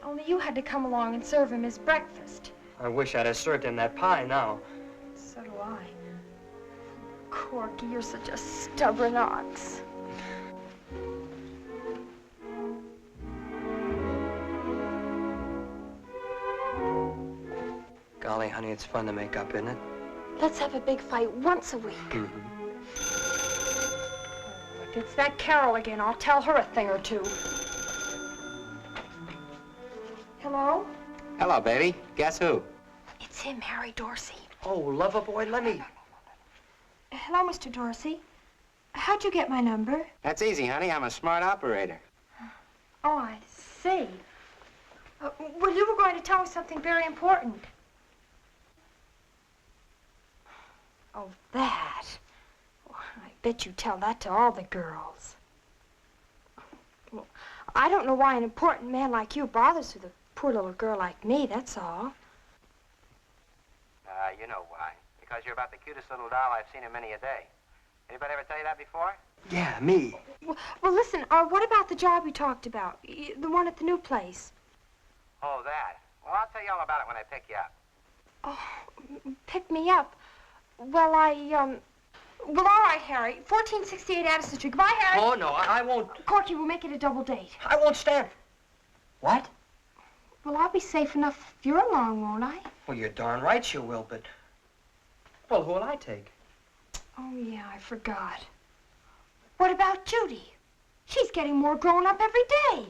Only you had to come along and serve him his breakfast. I wish I'd have served him that pie now. So do I. Corky, you're such a stubborn ox. Golly, honey, it's fun to make up, isn't it? Let's have a big fight once a week. If it's that Carol again, I'll tell her a thing or two. Hello? Hello, baby. Guess who? It's him, Harry Dorsey. Oh, lover boy, let me... Hello, Mr. Dorsey. How'd you get my number? That's easy, honey. I'm a smart operator. Oh, I see. Well, you were going to tell me something very important. Oh, that. Oh, I bet you tell that to all the girls. Well, I don't know why an important man like you bothers with a poor little girl like me, that's all. You know why. Because you're about the cutest little doll I've seen in many a day. Anybody ever tell you that before? Yeah, me. Well, listen, what about the job we talked about? The one at the new place? Oh, that. Well, I'll tell you all about it when I pick you up. Oh, pick me up. Well, well, all right, Harry. 1468 Addison Street. Goodbye, Harry. Oh, no, I won't. Corky, we'll make it a double date. I won't stand. What? Well, I'll be safe enough if you're along, won't I? Well, you're darn right you will, but... Well, who'll I take? Oh, yeah, I forgot. What about Judy? She's getting more grown up every day.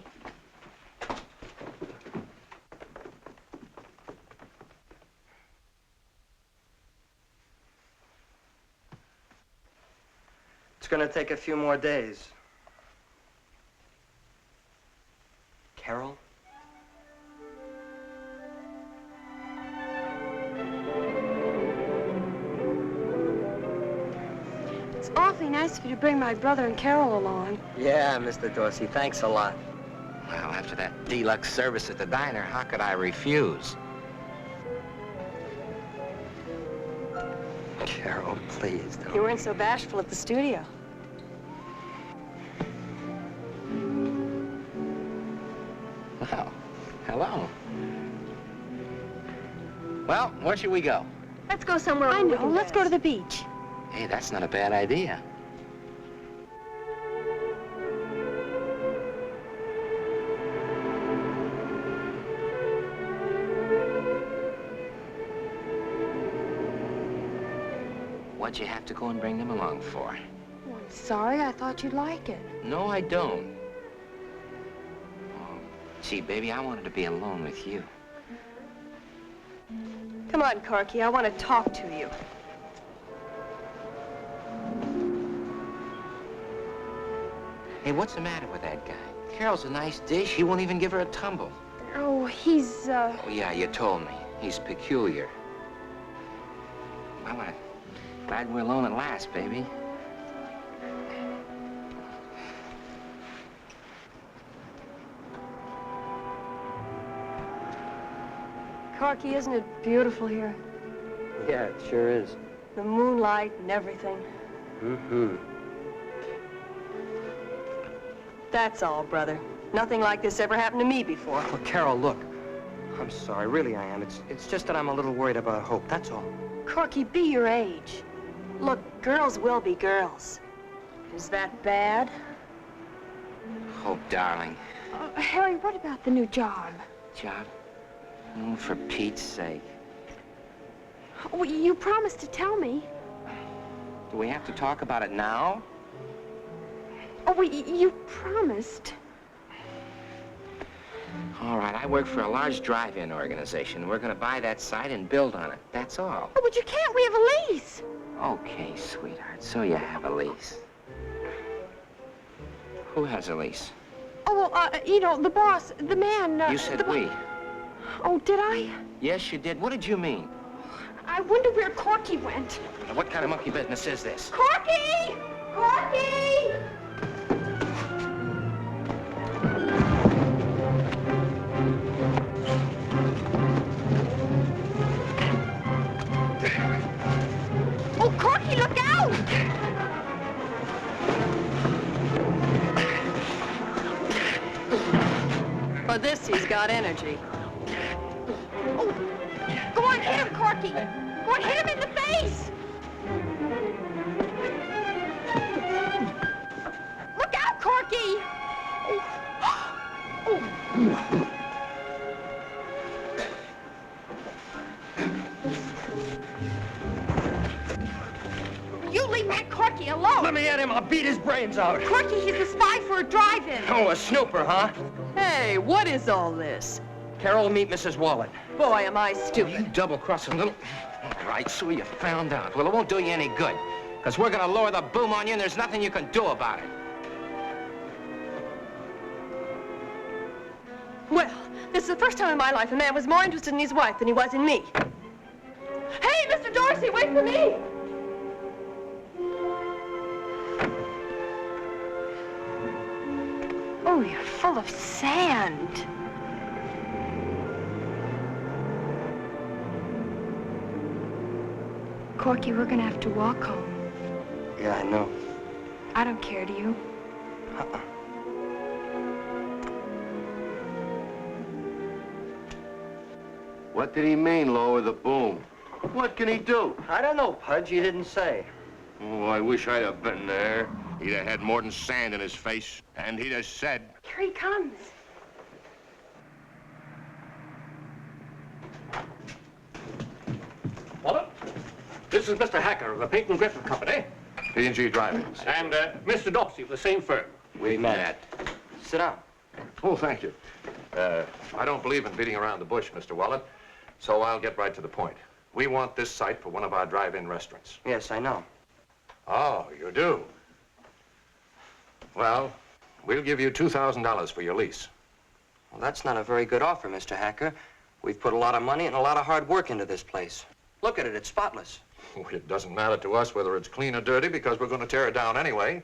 It's gonna take a few more days. Carol? It's awfully nice of you to bring my brother and Carol along. Yeah, Mr. Dorsey, thanks a lot. Well, after that deluxe service at the diner, how could I refuse? Carol, please don't. You weren't so bashful at the studio. Well, hello. Well, where should we go? Let's go somewhere. I know. Let's go to the beach. Hey, that's not a bad idea. What'd you have to go and bring them along for? Oh, I'm sorry. I thought you'd like it. No, I don't. Oh, gee, baby, I wanted to be alone with you. Come on, Corky. I want to talk to you. Hey, what's the matter with that guy? Carol's a nice dish. He won't even give her a tumble. Oh, he's, Oh, yeah, you told me. He's peculiar. Well, I'm glad we're alone at last, baby. Corky, isn't it beautiful here? Yeah, it sure is. The moonlight and everything. Mm-hmm. That's all, brother. Nothing like this ever happened to me before. Well, Carol, look. I'm sorry, really I am. It's just that I'm a little worried about Hope, that's all. Corky, be your age. Look, girls will be girls. Is that bad? Hope, darling. Harry, what about the new job? Job? Oh, for Pete's sake. Oh, you promised to tell me. Do we have to talk about it now? Oh, well, you promised. All right, I work for a large drive-in organization. We're going to buy that site and build on it. That's all. Oh, but you can't. We have a lease. Okay, sweetheart, so you have a lease. Who has a lease? Oh, well, you know, the boss, the man... You said we. Oh, did I? Yes, you did. What did you mean? I wonder where Corky went. What kind of monkey business is this? Corky! Corky! Oh, Corky, look out! Sissy's got energy. Go on, hit him, Corky. Go on, hit him in the face. Look out, Corky. You leave that Corky alone. Let me at him. I'll beat his brains out. Corky, he's the spy for a drive-in. Oh, a snooper, huh? Hey, what is all this? Carol, meet Mrs. Wallet. Boy, am I stupid. You double-crossing little... All right, so you found out. Well, it won't do you any good, because we're going to lower the boom on you, and there's nothing you can do about it. Well, this is the first time in my life a man was more interested in his wife than he was in me. Hey, Mr. Dorsey, wait for me! Oh, you're full of sand. Corky, we're gonna have to walk home. Yeah, I know. I don't care, do you? What did he mean, lower the boom? What can he do? I don't know, Pudge. You didn't say. Oh, I wish I'd have been there. He'd have had more than sand in his face, and he'd have said... Here he comes. Wallet, this is Mr. Hacker of the Peyton Griffin Company. P&G Driving. And Mr. Dorsey of the same firm. We met. Sit down. Oh, thank you. I don't believe in beating around the bush, Mr. Wallet, so I'll get right to the point. We want this site for one of our drive-in restaurants. Yes, I know. Oh, you do? Well, we'll give you $2,000 for your lease. Well, that's not a very good offer, Mr. Hacker. We've put a lot of money and a lot of hard work into this place. Look at it, it's spotless. It doesn't matter to us whether it's clean or dirty because we're going to tear it down anyway.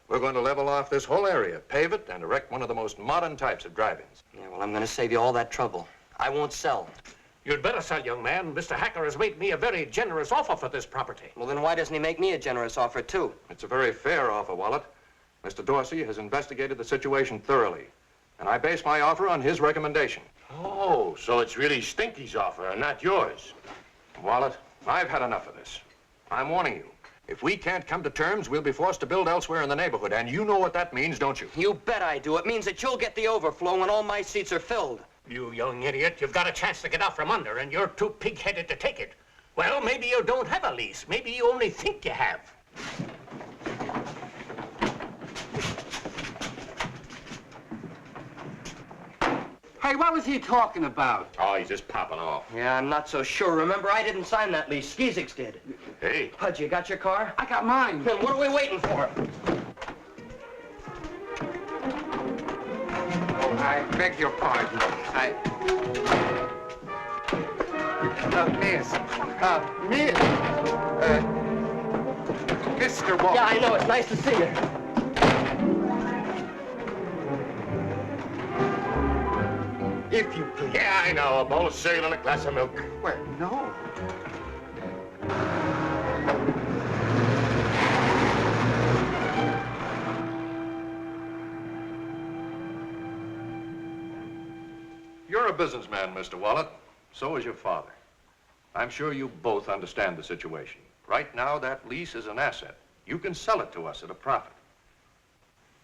We're going to level off this whole area, pave it, and erect one of the most modern types of drive-ins. Yeah, well, I'm going to save you all that trouble. I won't sell. You'd better sell, young man. Mr. Hacker has made me a very generous offer for this property. Well, then why doesn't he make me a generous offer, too? It's a very fair offer, Wallet. Mr. Dorsey has investigated the situation thoroughly, and I base my offer on his recommendation. Oh, so it's really Stinky's offer and not yours. Wallet, I've had enough of this. I'm warning you. If we can't come to terms, we'll be forced to build elsewhere in the neighborhood, and you know what that means, don't you? You bet I do. It means that you'll get the overflow when all my seats are filled. You young idiot, you've got a chance to get out from under, and you're too pig-headed to take it. Well, maybe you don't have a lease. Maybe you only think you have. Hey, what was he talking about? Oh, he's just popping off. Yeah, I'm not so sure. Remember, I didn't sign that lease. Skeezix did. Hey. Pudge, you got your car? I got mine. Then what are we waiting for? I beg your pardon. Miss. Mr. Walker. Yeah, I know. It's nice to see you. If you please. Yeah, I know. A bowl of cereal and a glass of milk. Well, no. You're a businessman, Mr. Wallet. So is your father. I'm sure you both understand the situation. Right now, that lease is an asset. You can sell it to us at a profit.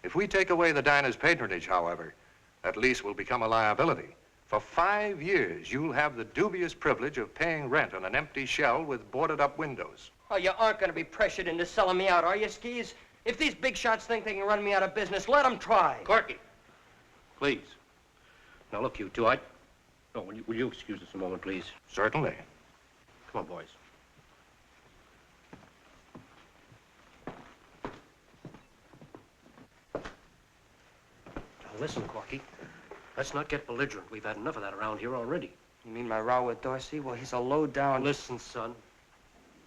If we take away the diner's patronage, however, that lease will become a liability. For 5 years, you'll have the dubious privilege of paying rent on an empty shell with boarded-up windows. Oh, you aren't going to be pressured into selling me out, are you, Skeez? If these big shots think they can run me out of business, let them try. Corky, please. Now, look, you two, Oh, will you excuse us a moment, please? Certainly. Come on, boys. Now, listen, Corky. Let's not get belligerent. We've had enough of that around here already. You mean my row with Dorsey? Well, he's a low-down... Listen, son.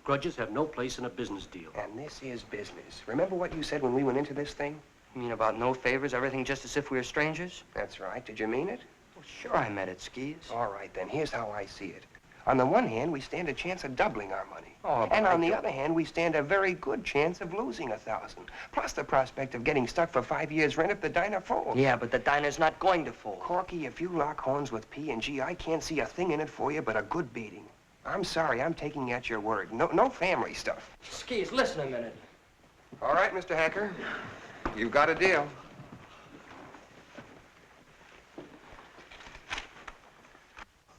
Grudges have no place in a business deal. And this is business. Remember what you said when we went into this thing? You mean about no favors, everything just as if we were strangers? That's right. Did you mean it? Well, sure I meant it, Skeez. All right, then. Here's how I see it. On the one hand, we stand a chance of doubling our money. And on the other hand, we stand a very good chance of losing $1,000. Plus the prospect of getting stuck for 5 years' rent if the diner folds. Yeah, but the diner's not going to fold. Corky, if you lock horns with P&G, I can't see a thing in it for you but a good beating. I'm sorry, I'm taking you at your word. No family stuff. Skeez, listen a minute. All right, Mr. Hacker. You've got a deal.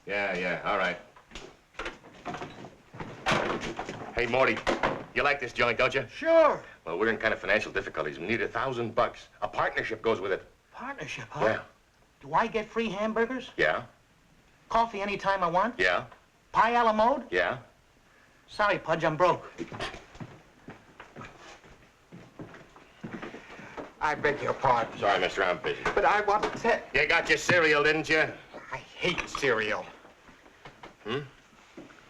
Yeah, all right. Hey, Morty, you like this joint, don't you? Sure. Well, we're in kind of financial difficulties. We need $1,000. A partnership goes with it. Partnership, huh? Yeah. Do I get free hamburgers? Yeah? Coffee anytime I want? Yeah? Pie a la mode? Yeah? Sorry, Pudge, I'm broke. I beg your pardon. Sorry, mister, I'm busy. But I want to... You got your cereal, didn't you? I hate cereal. Hmm?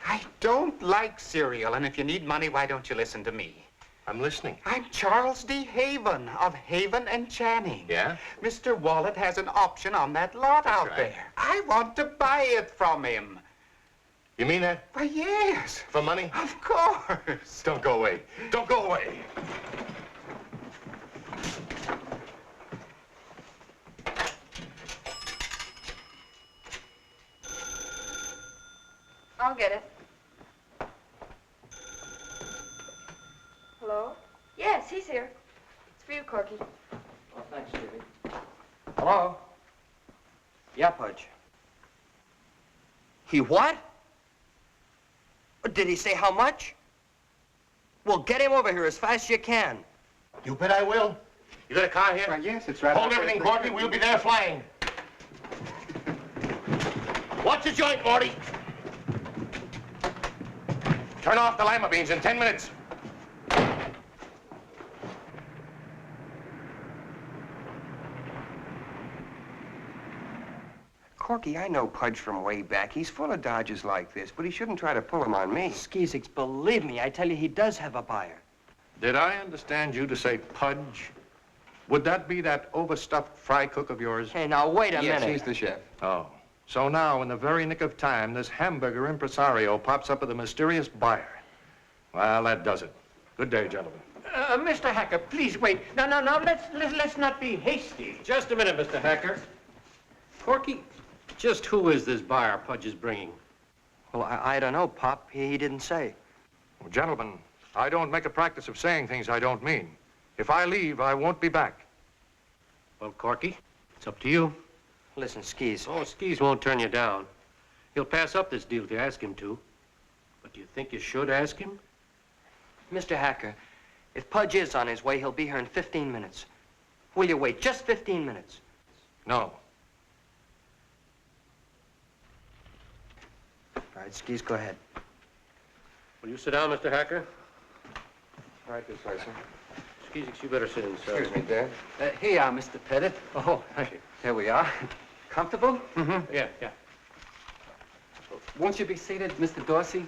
I don't like cereal, and if you need money, why don't you listen to me? I'm listening. I'm Charles D. Haven of Haven and Channing. Yeah? Mr. Wallet has an option on that lot out right. there. I want to buy it from him. You mean that? Why, yes. For money? Of course. Don't go away. Don't go away. I'll get it. Hello? Yes, he's here. It's for you, Corky. Oh, thanks, Stevie. Hello? Yeah, Pudge. He what? Did he say how much? Well, get him over here as fast as you can. You bet I will. You got a car here? Why, yes, it's right Hold out there. everything, Corky. We'll be there flying. Watch the joint, Morty. Turn off the lima beans in 10 minutes. Corky, I know Pudge from way back. He's full of dodges like this, but he shouldn't try to pull them on me. Skeezix, believe me, I tell you, he does have a buyer. Did I understand you to say Pudge? Would that be that overstuffed fry cook of yours? Hey, now, wait a Yes, minute. he's the chef. Oh. So now, in the very nick of time, this hamburger impresario pops up with a mysterious buyer. Well, that does it. Good day, gentlemen. Mr. Hacker, please wait. No, let's not be hasty. Just a minute, Mr. Hacker. Corky, just who is this buyer Pudge is bringing? Well, I don't know, Pop. He didn't say. Well, gentlemen, I don't make a practice of saying things I don't mean. If I leave, I won't be back. Well, Corky, it's up to you. Listen, Skeez. Oh, Skeez won't turn you down. He'll pass up this deal if you ask him to. But do you think you should ask him? Mr. Hacker, if Pudge is on his way, he'll be here in 15 minutes. Will you wait just 15 minutes? No. All right, Skeez, go ahead. Will you sit down, Mr. Hacker? All right, this way, sir. Skeezix, you better sit inside. Excuse me, Dad. Here you are, Mr. Pettit. Oh, thank you. Here we are. Comfortable? Mm-hmm. Yeah. Won't you be seated, Mr. Dorsey?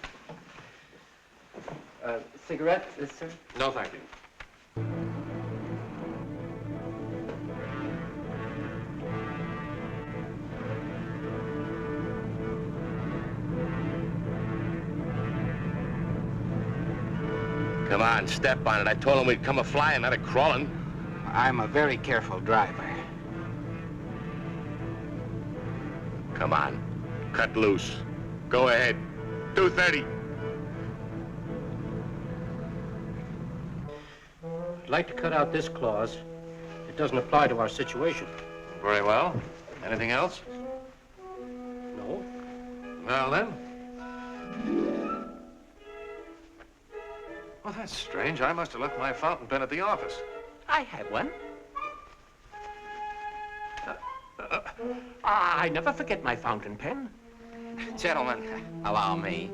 Cigarette, sir? No, thank you. Come on, step on it. I told him we'd come a-flying, not a-crawling. I'm a very careful driver. Come on. Cut loose. Go ahead. 230. I'd like to cut out this clause. It doesn't apply to our situation. Very well. Anything else? No? Well, then. Well, that's strange. I must have left my fountain pen at the office. I have one. I never forget my fountain pen. Gentlemen, allow me.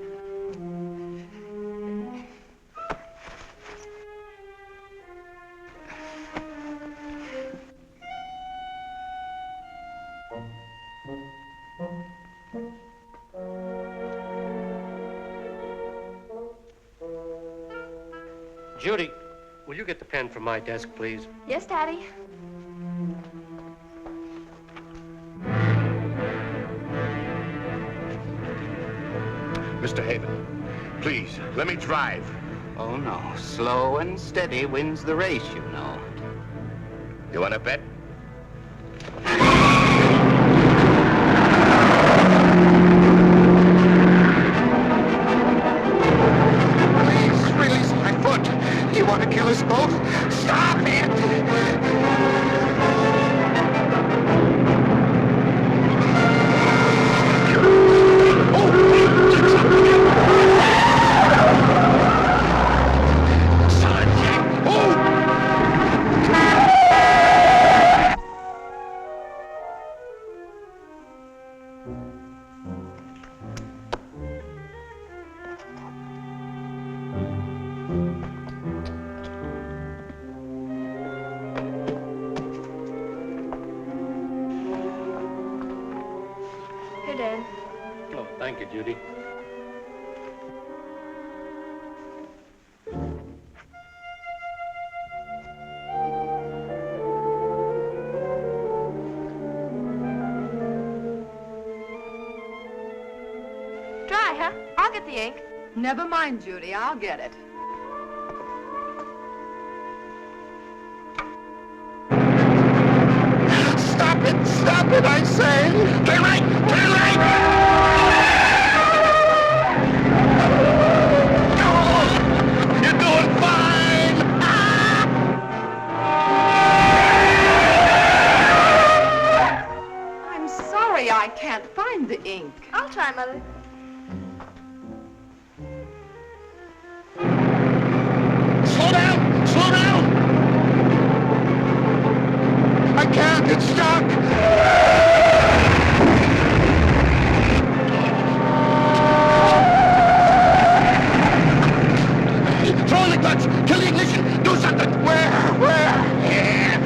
Judy, will you get the pen from my desk, please? Yes, Daddy. Mr. Haven, please, let me drive. Oh, no. Slow and steady wins the race, you know. You want to bet? Please, release my foot. You want to kill us both? Stop it! Here, Dad. Oh, thank you, Judy. Dry, huh? I'll get the ink. Never mind, Judy. I'll get it. Stop it! Stop it, I say! Turn right! Turn right! Oh, you're doing fine! I'm sorry I can't find the ink. I'll try, Mother. Slow down! Slow down! I can't! It's stuck! Throw in the clutch! Kill the ignition! Do something! Where? Yeah.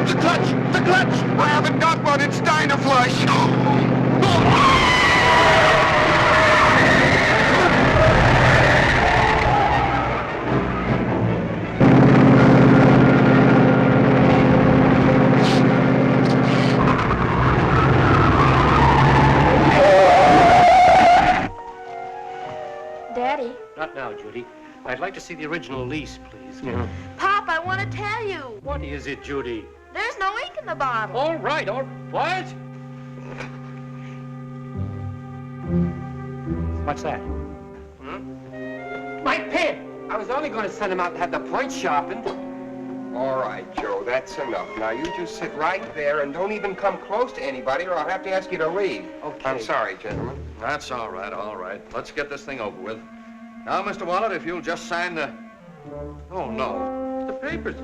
The clutch! The clutch! I haven't got one! It's Dynaflush! Daddy. Not now, Judy. I'd like to see the original lease, please. Pop, I want to tell you. What is it, Judy? There's no ink in the bottle. All right, what? What's that? My pen! I was only going to send him out to have the points sharpened. All right, Joe, that's enough. Now, you just sit right there and don't even come close to anybody or I'll have to ask you to leave. Okay. I'm sorry, gentlemen. That's all right, all right. Let's get this thing over with. Now, Mr. Wallet, if you'll just sign the... Oh, no. The papers.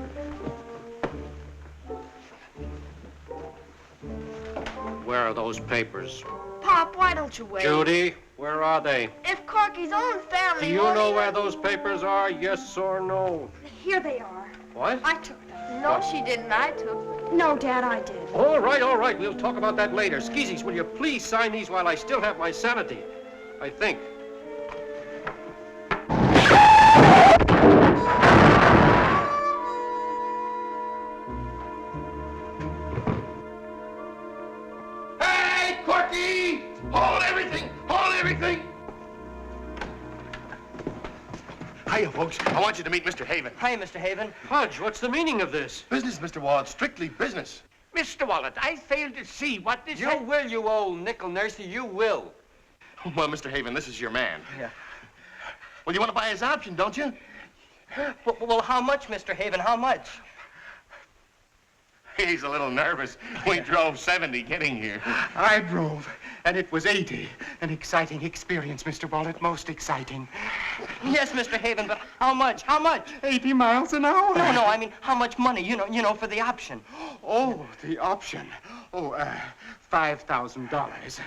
Where are those papers? Pop, why don't you wait? Judy, where are they? If Corky's own family... Do you won't know even- where those papers are, yes or no? Here they are. What? I took them. No, she didn't. I took. No, Dad, I did. All right. We'll talk about that later. Skeezix, will you please sign these while I still have my sanity? I think. Hey, Corky! Hold everything! Hold everything! Hiya, folks. I want you to meet Mr. Haven. Hi, Mr. Haven. Pudge, what's the meaning of this? Business, Mr. Wallet. Strictly business. Mr. Wallet, I fail to see what this... You will, you old nickel nursey, you will. Well, Mr. Haven, this is your man. Yeah. Well, you want to buy his option, don't you? Well, how much, Mr. Haven? How much? He's a little nervous. We drove 70 getting here. I drove, and it was 80. An exciting experience, Mr. Wallet, most exciting. Yes, Mr. Haven, but how much? How much? 80 miles an hour. No, I mean, how much money, you know, for the option? Oh, the option. Oh, $5,000.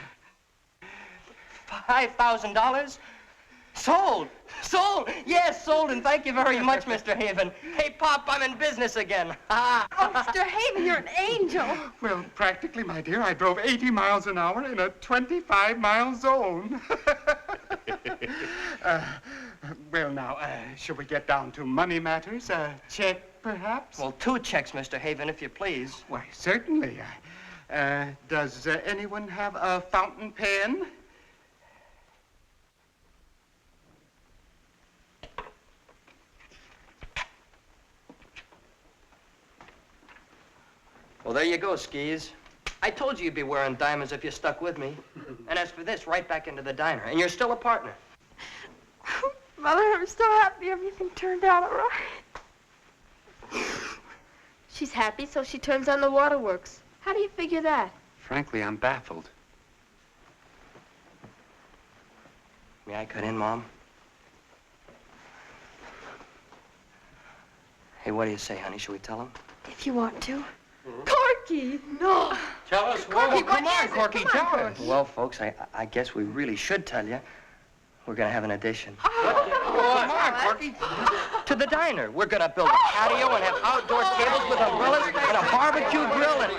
$5,000? Sold! Sold! Yes, sold, and thank you very much, Mr. Haven. Hey, Pop, I'm in business again. Oh, Mr. Haven, you're an angel. Well, practically, my dear, I drove 80 miles an hour in a 25-mile zone. Well, now, shall we get down to money matters? A check, perhaps? Well, 2 checks, Mr. Haven, if you please. Why, certainly. Does anyone have a fountain pen? Well, there you go, Skeez. I told you you'd be wearing diamonds if you stuck with me. And as for this, right back into the diner. And you're still a partner. Mother, I'm so happy everything turned out all right. She's happy, so she turns on the waterworks. How do you figure that? Frankly, I'm baffled. May I cut in, Mom? Hey, what do you say, honey? Should we tell him? If you want to. Corky, no. Tell us Corky, what. come on, Corky, tell us. Well, folks, I guess we really should tell you. We're gonna have an addition. Come on, Corky. To the diner. We're gonna build a patio and have outdoor tables with umbrellas and a barbecue grill and...